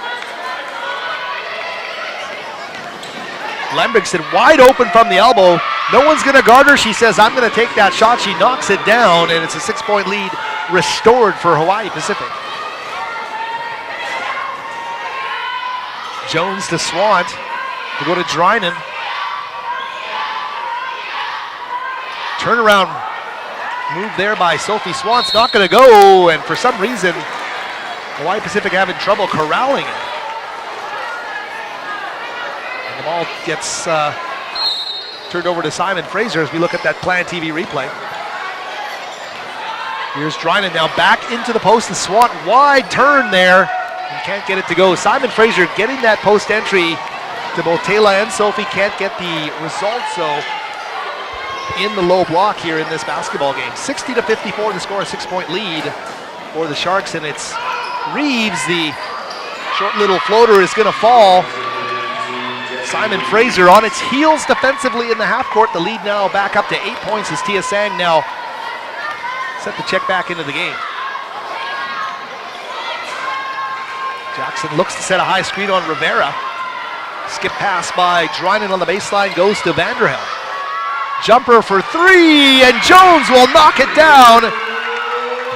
Lambrixton wide open from the elbow. No one's going to guard her. She says, I'm going to take that shot. She knocks it down, and it's a 6-point lead restored for Hawaii Pacific. Jones to Swant to go to Drynan. Turnaround move there by Sophie Swant's not going to go, and for some reason, Hawaii Pacific having trouble corralling it. And the ball gets turned over to Simon Fraser as we look at that Clan TV replay. Here's Drynan now back into the post, and Swant wide turn there. And can't get it to go. Simon Fraser getting that post entry to both Taylor and Sophie. Can't get the results, though, in the low block here in this basketball game. 60-54 to score, a 6-point lead for the Sharks, and it's Reeves. The short little floater is going to fall. Simon Fraser on its heels defensively in the half court. The lead now back up to 8 points as Tia Sang now set the check back into the game. Jackson looks to set a high screen on Rivera. Skip pass by Drynan on the baseline goes to Vanderhelm. Jumper for 3, and Jones will knock it down.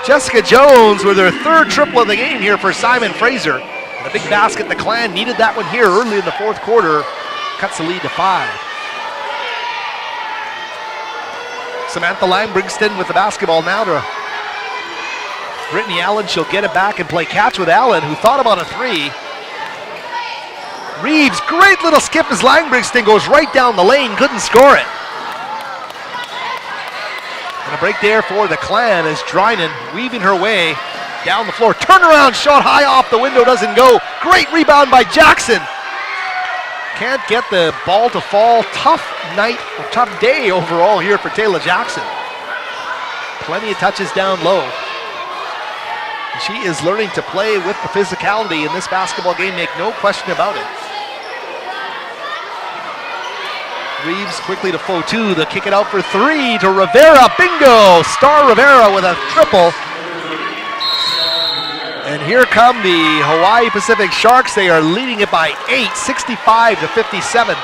Jessica Jones with her 3rd triple of the game here for Simon Fraser. And a big basket. The Clan needed that one here early in the 4th quarter. Cuts the lead to 5. Samantha Lambrixton with the basketball now to Brittany Allen. She'll get it back and play catch with Allen, who thought about a 3. Reeves, great little skip as Lambrixton goes right down the lane, couldn't score it. And a break there for the Clan as Drynan weaving her way down the floor. Turnaround shot high off the window, doesn't go. Great rebound by Jackson. Can't get the ball to fall. Tough night, or tough day overall here for Taylor Jackson. Plenty of touches down low. She is learning to play with the physicality in this basketball game, make no question about it. Reeves quickly to Fotu, they'll kick it out for 3 to Rivera, bingo! Star Rivera with a triple. And here come the Hawaii Pacific Sharks. They are leading it by 8, 65-57.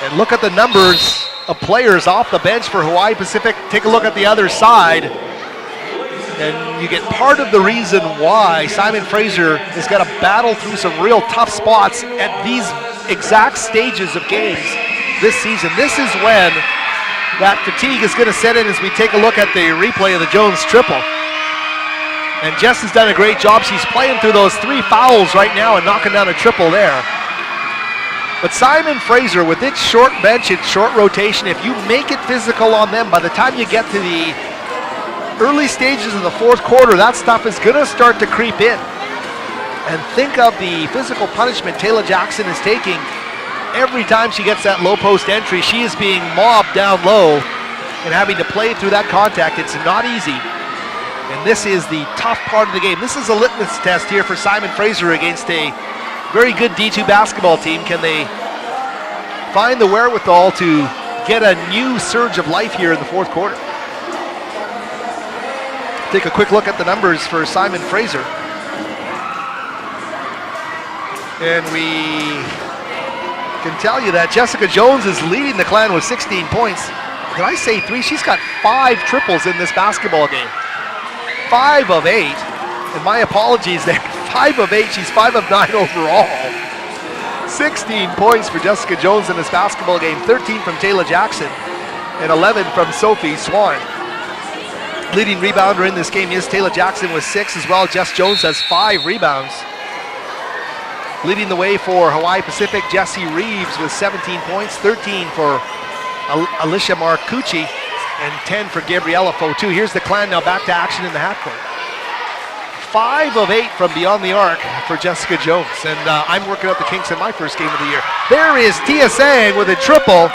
And look at the numbers of players off the bench for Hawaii Pacific. Take a look at the other side, and you get part of the reason why Simon Fraser has got to battle through some real tough spots at these exact stages of games this season. This is when that fatigue is going to set in as we take a look at the replay of the Jones triple. And Jess has done a great job. She's playing through those 3 fouls right now and knocking down a triple there. But Simon Fraser, with its short bench, its short rotation, if you make it physical on them, by the time you get to the early stages of the 4th quarter, that stuff is going to start to creep in. And think of the physical punishment Taylor Jackson is taking every time she gets that low post entry. She is being mobbed down low and having to play through that contact. It's not easy. And this is the tough part of the game. This is a litmus test here for Simon Fraser against a very good D2 basketball team. Can they find the wherewithal to get a new surge of life here in the 4th quarter? Take a quick look at the numbers for Simon Fraser. And we can tell you that Jessica Jones is leading the Clan with 16 points. Did I say 3? She's got 5 triples in this basketball game. 5 of 8. And my apologies there. 5 of 8. She's 5 of 9 overall. 16 points for Jessica Jones in this basketball game. 13 from Taylor Jackson and 11 from Sophie Swan. Leading rebounder in this game is Taylor Jackson with 6 as well. Jess Jones has 5 rebounds. Leading the way for Hawaii Pacific, Jessie Reeves with 17 points, 13 for Alicia Marcucci, and 10 for Gabriella Fotu. Here's the Clan now back to action in the half court. 5 of 8 from beyond the arc for Jessica Jones, and I'm working out the kinks in my first game of the year. There is Tia Sang with a triple.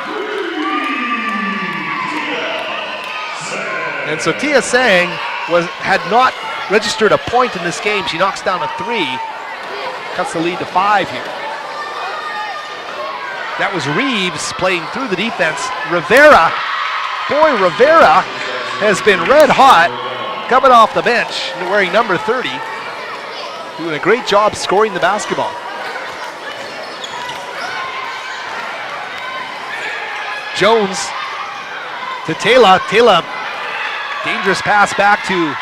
And so Tia Sang had not registered a point in this game. She knocks down a 3. Cuts the lead to 5 here. That was Reeves playing through the defense. Rivera has been red hot coming off the bench, wearing number 30. Doing a great job scoring the basketball. Jones to Taylor. Taylor, dangerous pass back to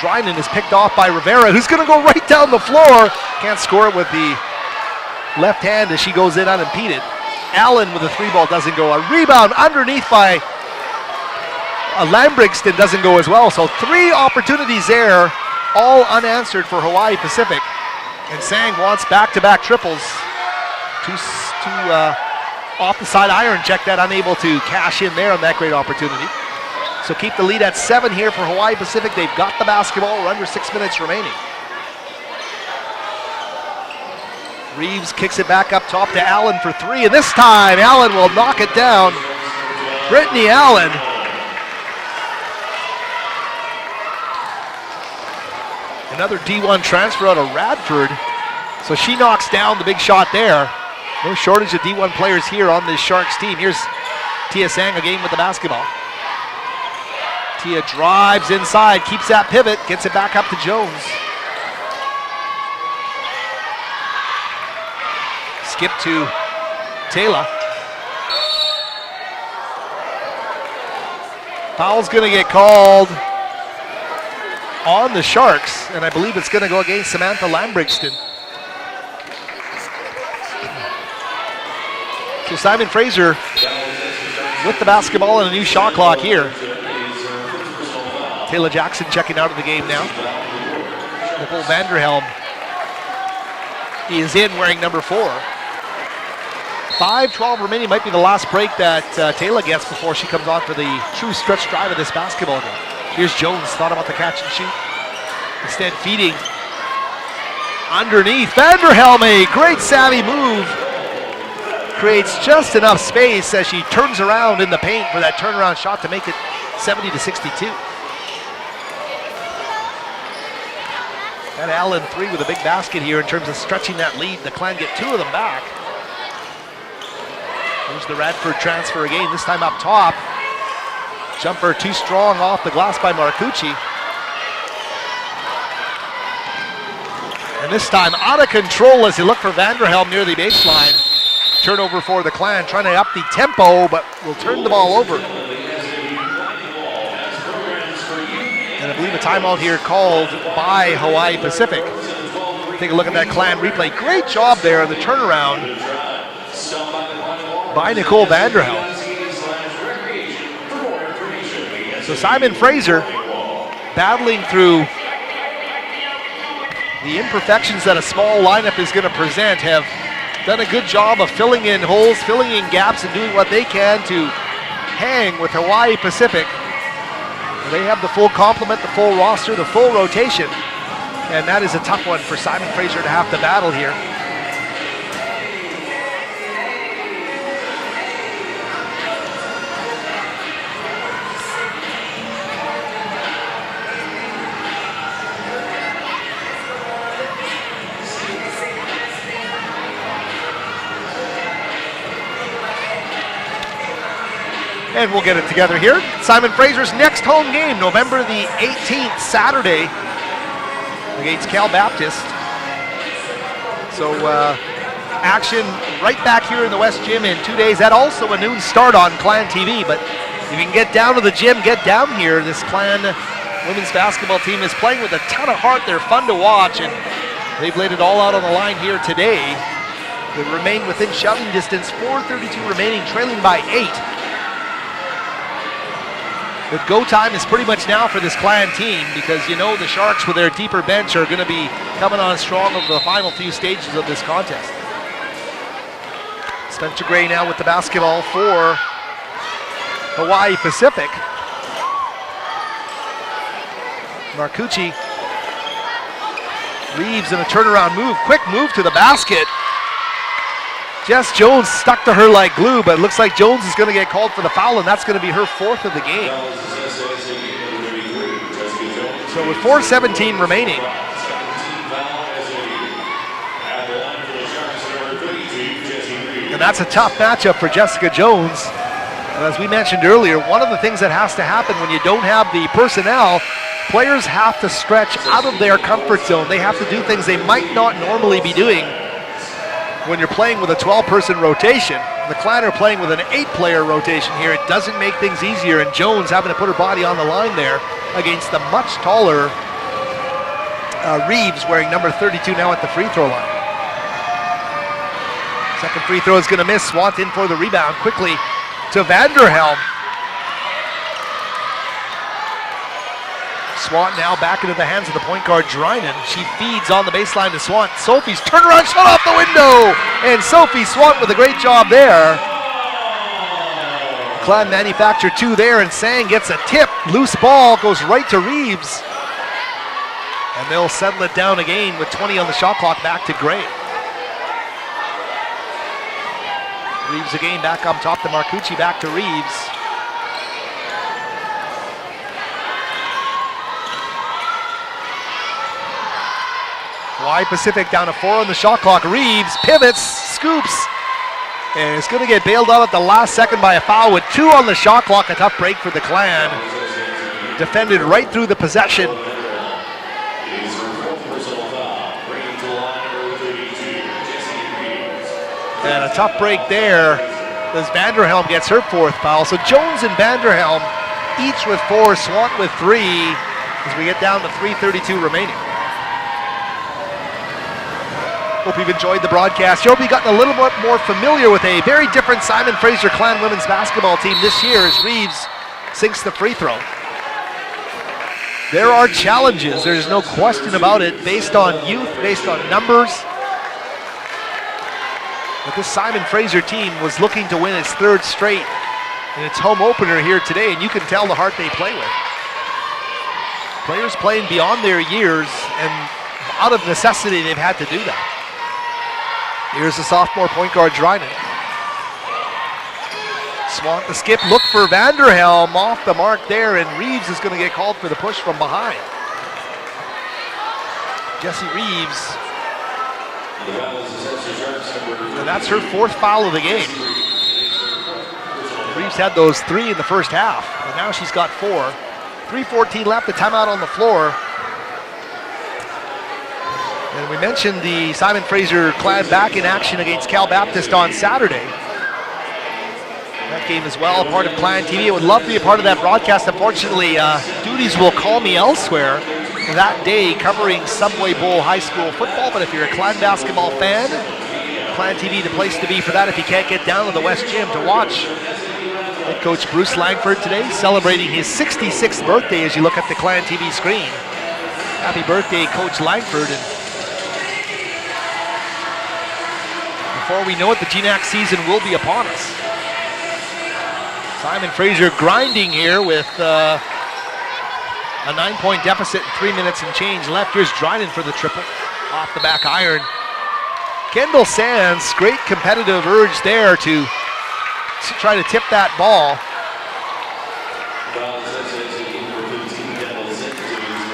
Dryden, is picked off by Rivera, who's going to go right down the floor. Can't score it with the left hand as she goes in unimpeded. Allen with a 3-ball doesn't go. A rebound underneath by Lambrigston doesn't go as well. So 3 opportunities there, all unanswered for Hawaii Pacific. And Sang wants back-to-back triples. Two off the side iron check that, unable to cash in there on that great opportunity. So keep the lead at 7 here for Hawaii Pacific. They've got the basketball. We're under 6 minutes remaining. Reeves kicks it back up top to Allen for 3, and this time Allen will knock it down. Brittany Allen. Another D1 transfer out of Radford. So she knocks down the big shot there. No shortage of D1 players here on this Sharks team. Here's Tia Sang again with the basketball. Tia drives inside, keeps that pivot, gets it back up to Jones. Skip to Taylor. Foul's going to get called on the Sharks, and I believe it's going to go against Samantha Lambrigston. So Simon Fraser with the basketball and a new shot clock here. Taylor Jackson checking out of the game now. Nicole Vanderhelm is in wearing number 4. 5:12 remaining, might be the last break that Taylor gets before she comes on for the true stretch drive of this basketball game. Here's Jones, thought about the catch and shoot. Instead feeding underneath. Vanderhelm, a great savvy move. Creates just enough space as she turns around in the paint for that turnaround shot to make it 70-62. That Allen 3 with a big basket here in terms of stretching that lead. The Clan get 2 of them back. There's the Radford transfer again, this time up top. Jumper too strong off the glass by Marcucci. And this time out of control as he looked for Vanderhelm near the baseline. Turnover for the Clan, trying to up the tempo, but will turn the ball over. And I believe a timeout here called by Hawaii Pacific. Take a look at that Clan replay. Great job there on the turnaround by Nicole Vanderhelm. So Simon Fraser battling through the imperfections that a small lineup is going to present, have done a good job of filling in holes, filling in gaps, and doing what they can to hang with Hawaii Pacific. They have the full complement, the full roster, the full rotation, and that is a tough one for Simon Fraser to have to battle here. And we'll get it together here. Simon Fraser's next home game, November the 18th, Saturday, against Cal Baptist. So action right back here in the West Gym in 2 days. That also a noon start on Clan TV, but if you can get down to the gym, get down here. This Clan women's basketball team is playing with a ton of heart. They're fun to watch, and they've laid it all out on the line here today. They remain within shoving distance, 4:32 remaining, trailing by 8. The go time is pretty much now for this Clan team, because you know the Sharks with their deeper bench are going to be coming on strong over the final few stages of this contest. Spencer Gray now with the basketball for Hawaii Pacific. Marcucci. Reeves in a turnaround move, quick move to the basket. Jess Jones stuck to her like glue, but it looks like Jones is going to get called for the foul, and that's going to be her 4th of the game. So with 4:17 remaining. And that's a tough matchup for Jessica Jones. And as we mentioned earlier, one of the things that has to happen when you don't have the personnel, players have to stretch out of their comfort zone. They have to do things they might not normally be doing when you're playing with a 12-person rotation. The Clan are playing with an 8-player rotation here. It doesn't make things easier, and Jones having to put her body on the line there against the much taller Reeves, wearing number 32 now at the free throw line. Second free throw is going to miss. Swant in for the rebound quickly to Vanderhelm. Swant now back into the hands of the point guard, Drynan. She feeds on the baseline to Swant. Sophie's turnaround shot off the window! And Sophie Swant with a great job there. Clan manufacture 2 there, and Sang gets a tip. Loose ball goes right to Reeves. And they'll settle it down again with 20 on the shot clock, back to Gray. Reeves again back up top to Marcucci, back to Reeves. Hawaii Pacific down to 4 on the shot clock. Reeves pivots, scoops, and it's going to get bailed out at the last second by a foul with 2 on the shot clock. A tough break for the Clan. Defended right through the possession. And a tough break there as Vanderhelm gets her 4th foul. So Jones and Vanderhelm each with 4, Swant with 3 as we get down to 3:32 remaining. Hope you've enjoyed the broadcast. Hope you've gotten a little bit more familiar with a very different Simon Fraser Clan women's basketball team this year as Reeves sinks the free throw. There are challenges, there's no question about it, based on youth, based on numbers. But this Simon Fraser team was looking to win its 3rd straight in its home opener here today, and you can tell the heart they play with. Players playing beyond their years, and out of necessity they've had to do that. Here's the sophomore point guard, Drynan. Swant the skip, look for Vanderhelm, off the mark there, and Reeves is going to get called for the push from behind. Jessie Reeves. And that's her 4th foul of the game. Reeves had those 3 in the first half, and now she's got 4. 3:14 left, the timeout on the floor. And we mentioned the Simon Fraser Clan back in action against Cal Baptist on Saturday. That game as well, part of Clan TV. I would love to be a part of that broadcast. Unfortunately, duties will call me elsewhere that day covering Subway Bowl high school football. But if you're a Clan basketball fan, Clan TV the place to be for that if you can't get down to the West Gym to watch. Head coach Bruce Langford today celebrating his 66th birthday as you look at the Clan TV screen. Happy birthday, Coach Langford. And before we know it, the GNAC season will be upon us. Simon Fraser grinding here with a 9-point deficit and 3 minutes and change left. Here's Drynan for the triple. Off the back iron. Kendall Sands, great competitive urge there to try to tip that ball.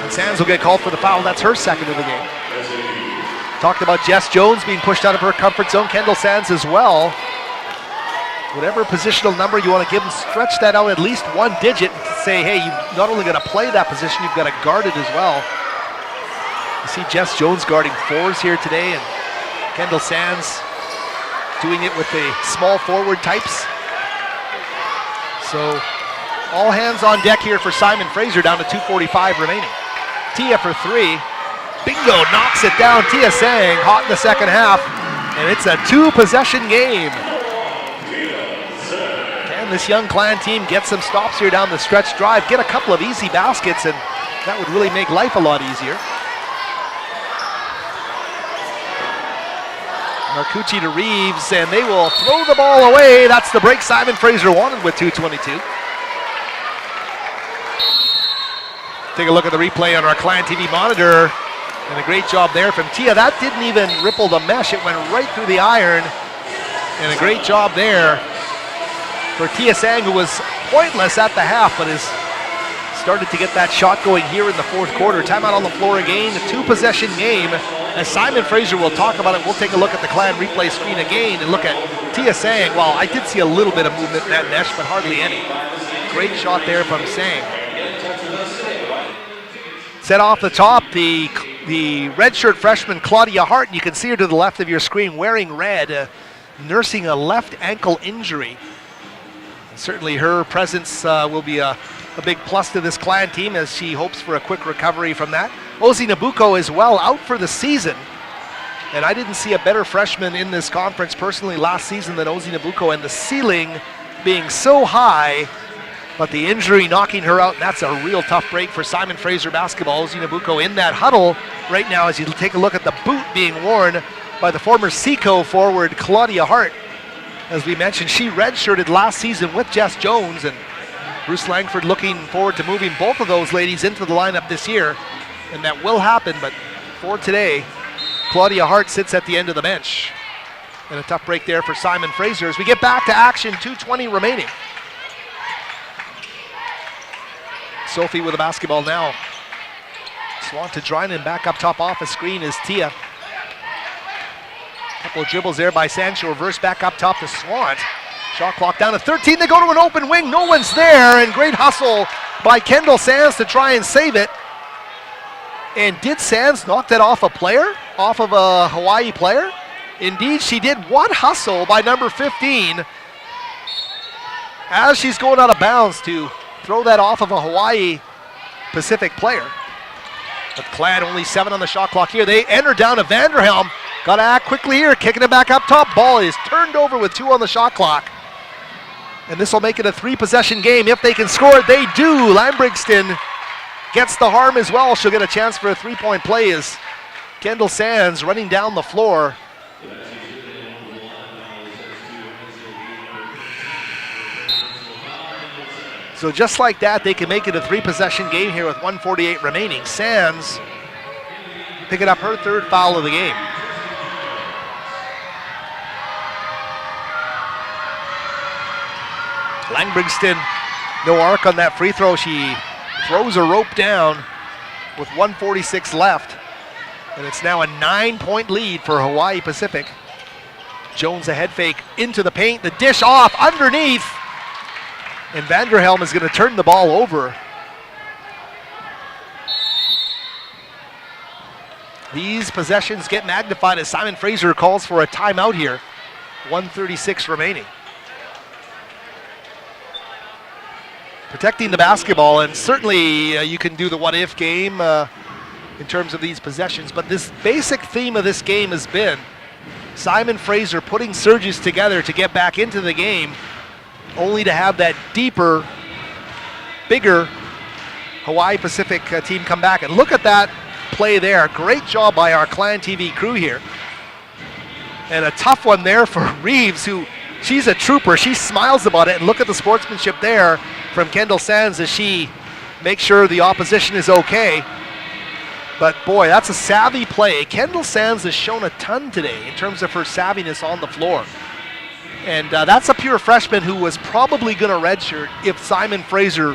And Sands will get called for the foul. That's her 2nd of the game. Talked about Jess Jones being pushed out of her comfort zone. Kendall Sands as well. Whatever positional number you want to give them, stretch that out at least 1 digit and say, hey, you've not only got to play that position, you've got to guard it as well. You see Jess Jones guarding 4s here today, and Kendall Sands doing it with the small forward types. So all hands on deck here for Simon Fraser, down to 2:45 remaining. Tia for three. Bingo, knocks it down. Tia Sang, hot in the second half, and it's a 2-possession game. Can this young Clan team get some stops here down the stretch drive, get a couple of easy baskets, and that would really make life a lot easier. Marcucci to Reeves, and they will throw the ball away. That's the break Simon Fraser wanted with 2:22. Take a look at the replay on our Clan TV monitor, and a great job there from Tia. That didn't even ripple the mesh, it went right through the iron, and a great job there for Tia Sang, who was pointless at the half, but has started to get that shot going here in the fourth quarter. Timeout on the floor again, a 2-possession game. As Simon Fraser will talk about it, we'll take a look at the Clan replay screen again and look at Tia Sang. Well, I did see a little bit of movement in that mesh, but hardly any. Great shot there from Sang. Set off the top, the redshirt freshman Claudia Hart, and you can see her to the left of your screen wearing red, nursing a left ankle injury. And certainly her presence will be a big plus to this Clan team as she hopes for a quick recovery from that. Ozzy Nabucco as well, out for the season. And I didn't see a better freshman in this conference personally last season than Ozzy Nabucco, and the ceiling being so high, but the injury knocking her out, and that's a real tough break for Simon Fraser basketball. Ozzy Nabucco in that huddle right now as you take a look at the boot being worn by the former Seco forward Claudia Hart. As we mentioned, she redshirted last season with Jess Jones, and Bruce Langford looking forward to moving both of those ladies into the lineup this year, and that will happen, but for today, Claudia Hart sits at the end of the bench. And a tough break there for Simon Fraser as we get back to action, 2:20 remaining. Sophie with the basketball now. Swan to Drynan, back up top off a screen is Tia. Couple of dribbles there by Sancho, reverse back up top to Swan. Shot clock down to 13, they go to an open wing, no one's there, and great hustle by Kendall Sands to try and save it. And did Sands knock that off a player? Off of a Hawaii player? Indeed she did. What hustle by number 15 as she's going out of bounds to throw that off of a Hawaii Pacific player. But Clan only 7 on the shot clock here. They enter down to Vanderhelm. Got to act quickly here, kicking it back up top. Ball is turned over with 2 on the shot clock. And this will make it a 3-possession game. If they can score it, they do. Lambrigston gets the harm as well. She'll get a chance for a 3-point play as Kendall Sands running down the floor. So just like that, they can make it a 3-possession game here with 1:48 remaining. Sands picking up her 3rd foul of the game. Langbrigston, no arc on that free throw. She throws a rope down with 1:46 left. And it's now a 9-point lead for Hawaii Pacific. Jones a head fake into the paint. The dish off underneath. And Vanderhelm is going to turn the ball over. These possessions get magnified as Simon Fraser calls for a timeout here. 1:36 remaining. Protecting the basketball, and certainly you can do the what-if game in terms of these possessions, but this basic theme of this game has been Simon Fraser putting surges together to get back into the game, only to have that deeper, bigger Hawaii Pacific team come back. And look at that play there. Great job by our Clan TV crew here. And a tough one there for Reeves, who, she's a trooper. She smiles about it, and look at the sportsmanship there from Kendall Sands as she makes sure the opposition is okay. But boy, that's a savvy play. Kendall Sands has shown a ton today in terms of her savviness on the floor. And that's a pure freshman who was probably going to redshirt if Simon Fraser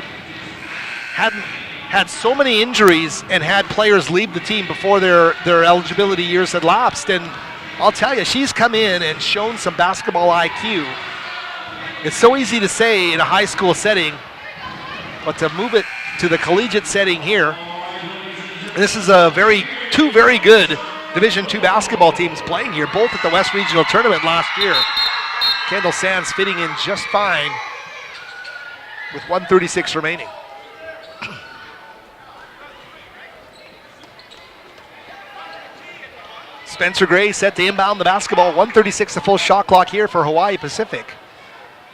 hadn't had so many injuries and had players leave the team before their eligibility years had lapsed. And I'll tell you, she's come in and shown some basketball IQ. It's so easy to say in a high school setting, but to move it to the collegiate setting here, this is two very good Division II basketball teams playing here, both at the West Regional Tournament last year. Kendall Sands fitting in just fine with 1:36 remaining. Spencer Gray set to inbound the basketball. 1:36 the full shot clock here for Hawaii Pacific.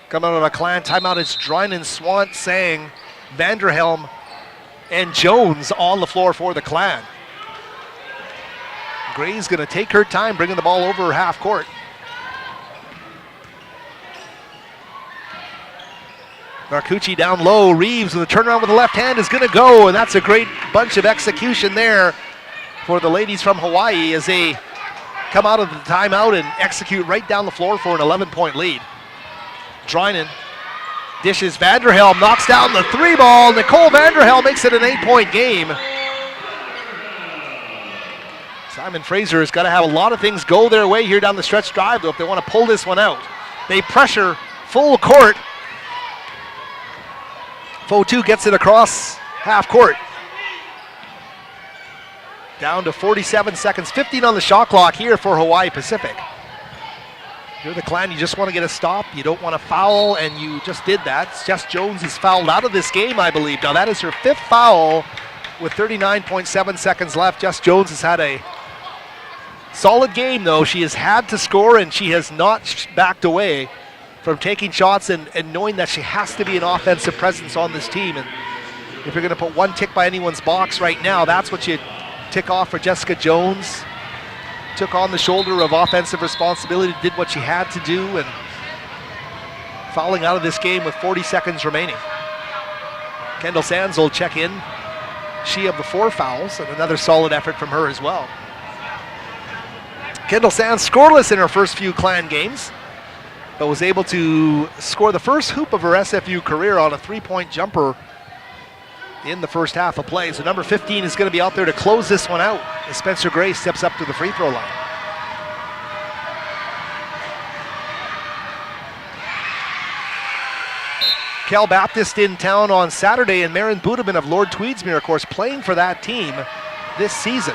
Coming out on a Clan timeout, it's Drynan, Swant, Sang, Vanderhelm, and Jones on the floor for the Clan. Gray's going to take her time bringing the ball over half court. Narcucci down low. Reeves with a turnaround with the left hand is going to go, and that's a great bunch of execution there for the ladies from Hawaii as they come out of the timeout and execute right down the floor for an 11-point lead. Drynan dishes. Vanderhelm knocks down the 3 ball. Nicole Vanderhelm makes it an 8-point game. Simon Fraser has got to have a lot of things go their way here down the stretch drive, though, if they want to pull this one out. They pressure full court. Fotu gets it across half court. Down to 47 seconds, 15 on the shot clock here for Hawaii Pacific. You're the Clan, you just want to get a stop, you don't want to foul, and you just did that. Jess Jones is fouled out of this game, I believe. Now that is her 5th foul with 39.7 seconds left. Jess Jones has had a solid game, though. She has had to score, and she has not backed away from taking shots and knowing that she has to be an offensive presence on this team. And if you're going to put one tick by anyone's box right now, that's what you tick off for Jessica Jones. Took on the shoulder of offensive responsibility, did what she had to do, and fouling out of this game with 40 seconds remaining. Kendall Sands will check in. She of the 4 fouls, and another solid effort from her as well. Kendall Sands scoreless in her first few Clan games, but was able to score the first hoop of her SFU career on a 3-point jumper in the first half of play. So number 15 is going to be out there to close this one out as Spencer Gray steps up to the free throw line. Cal Baptist in town on Saturday, and Maren Budeman of Lord Tweedsmuir, of course, playing for that team this season.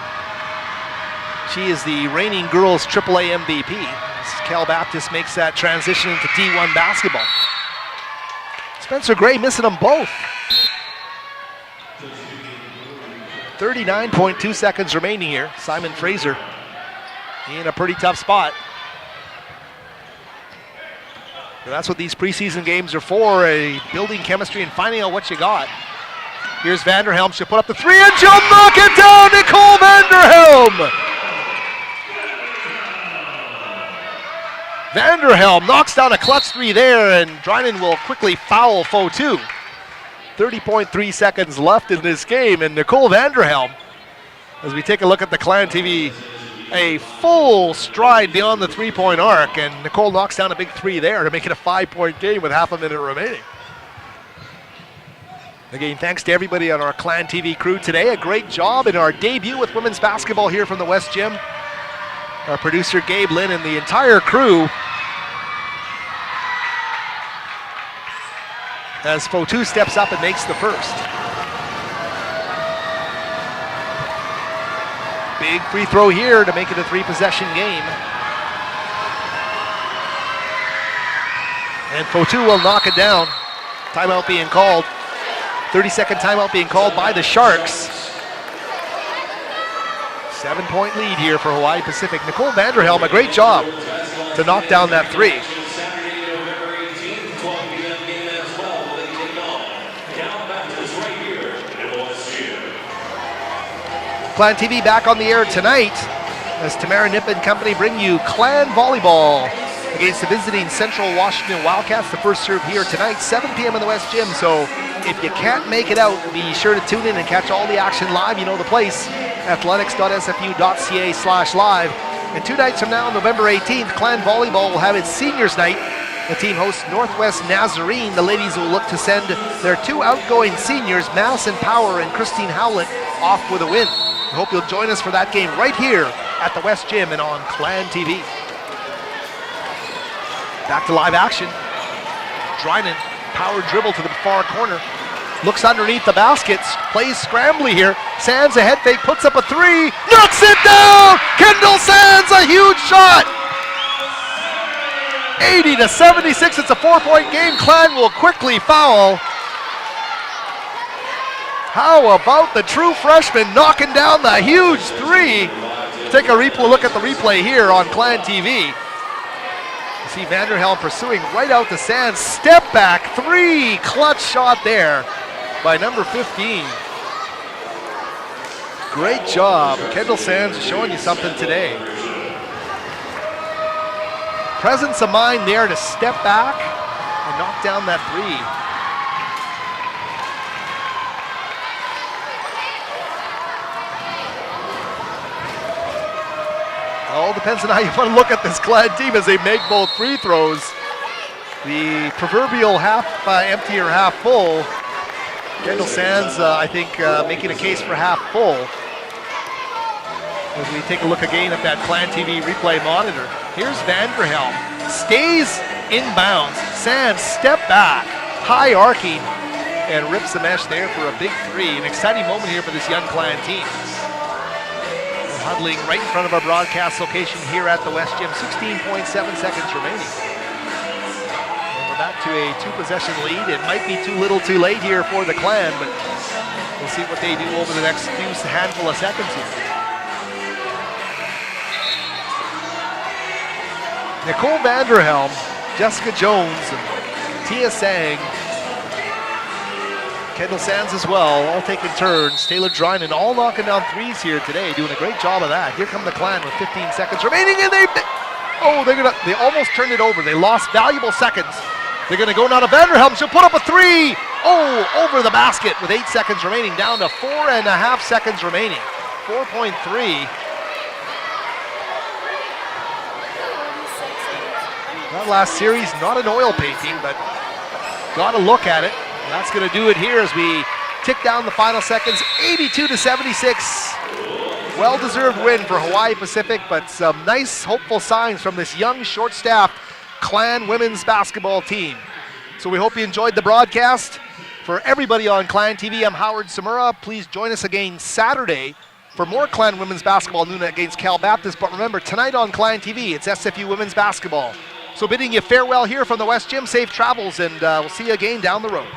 She is the reigning girls AAA MVP. As Cal Baptist makes that transition into D1 basketball. Spencer Gray missing them both. 39.2 seconds remaining here. Simon Fraser in a pretty tough spot. But that's what these preseason games are for, building chemistry and finding out what you got. Here's Vanderhelm. She'll put up the 3 and she'll knock it down. Nicole Vanderhelm. Vanderhelm knocks down a clutch 3 there, and Drynan will quickly foul Fotu. 30.3 seconds left in this game, and Nicole Vanderhelm, as we take a look at the Clan TV, a full stride beyond the 3-point arc, and Nicole knocks down a big 3 there to make it a 5-point game with half a minute remaining. Again, thanks to everybody on our Clan TV crew today. A great job in our debut with women's basketball here from the West Gym. Our producer Gabe Lynn and the entire crew, as Fotu steps up and makes the first. Big free throw here to make it a 3-possession game. And Fotu will knock it down. Timeout being called. 30-second timeout being called by the Sharks. 7-point lead here for Hawaii Pacific. Nicole Vanderhelm, a great job to knock down that 3. Clan TV back on the air tonight as Tamara Nip and company bring you Clan Volleyball against the visiting Central Washington Wildcats. The first serve here tonight, 7 p.m. in the West Gym. So if you can't make it out, be sure to tune in and catch all the action live. You know the place, athletics.sfu.ca/live. And 2 nights from now, November 18th, Clan Volleyball will have its seniors night. The team hosts Northwest Nazarene. The ladies will look to send their 2 outgoing seniors, Madison Power and Christine Howlett, off with a win. I hope you'll join us for that game right here at the West Gym and on Clan TV. Back to live action. Drynan, power dribble to the far corner. Looks underneath the baskets, plays scrambly here. Sands a head fake, puts up a three, knocks it down! Kendall Sands, a huge shot! 80-76, it's a 4-point game. Clan will quickly foul. How about the true freshman knocking down the huge three? Take a look at the replay here on Clan TV. You see Vanderhelm pursuing right out to Sands. Step back three, clutch shot there by number 15. Great job. Kendall Sands is showing you something today. Presence of mind there to step back and knock down that three. All depends on how you want to look at this Clan team as they make both free throws. The proverbial half empty or half full. Kendall Sands, I think, making a case for half full. As we take a look again at that Clan TV replay monitor. Here's Vanderhelm, stays inbounds. Sands step back, high arcing, and rips the mesh there for a big three. An exciting moment here for this young Clan team. Huddling right in front of our broadcast location here at the West Gym. 16.7 seconds remaining. And we're back to a two-possession lead. It might be too little too late here for the Clan, but we'll see what they do over the next handful of seconds here. Nicole Vanderhelm, Jessica Jones, and Tia Sang, Kendall Sands as well, all taking turns. Taylor Drynan all knocking down threes here today, doing a great job of that. Here come the Clan with 15 seconds remaining, and they almost turned it over. They lost valuable seconds. They're gonna go now to Vanderhelm. She'll put up a three. Oh, over the basket with 8 seconds remaining, down to 4.5 seconds remaining. 4.3. That last series, not an oil painting, but got to look at it. That's going to do it here as we tick down the final seconds. 82-76. Well-deserved win for Hawaii Pacific, but some nice, hopeful signs from this young, short-staffed Clan women's basketball team. So we hope you enjoyed the broadcast. For everybody on Clan TV, I'm Howard Samura. Please join us again Saturday for more Clan women's basketball noon against Cal Baptist. But remember, tonight on Clan TV, it's SFU women's basketball. So bidding you farewell here from the West Gym. Safe travels, and we'll see you again down the road.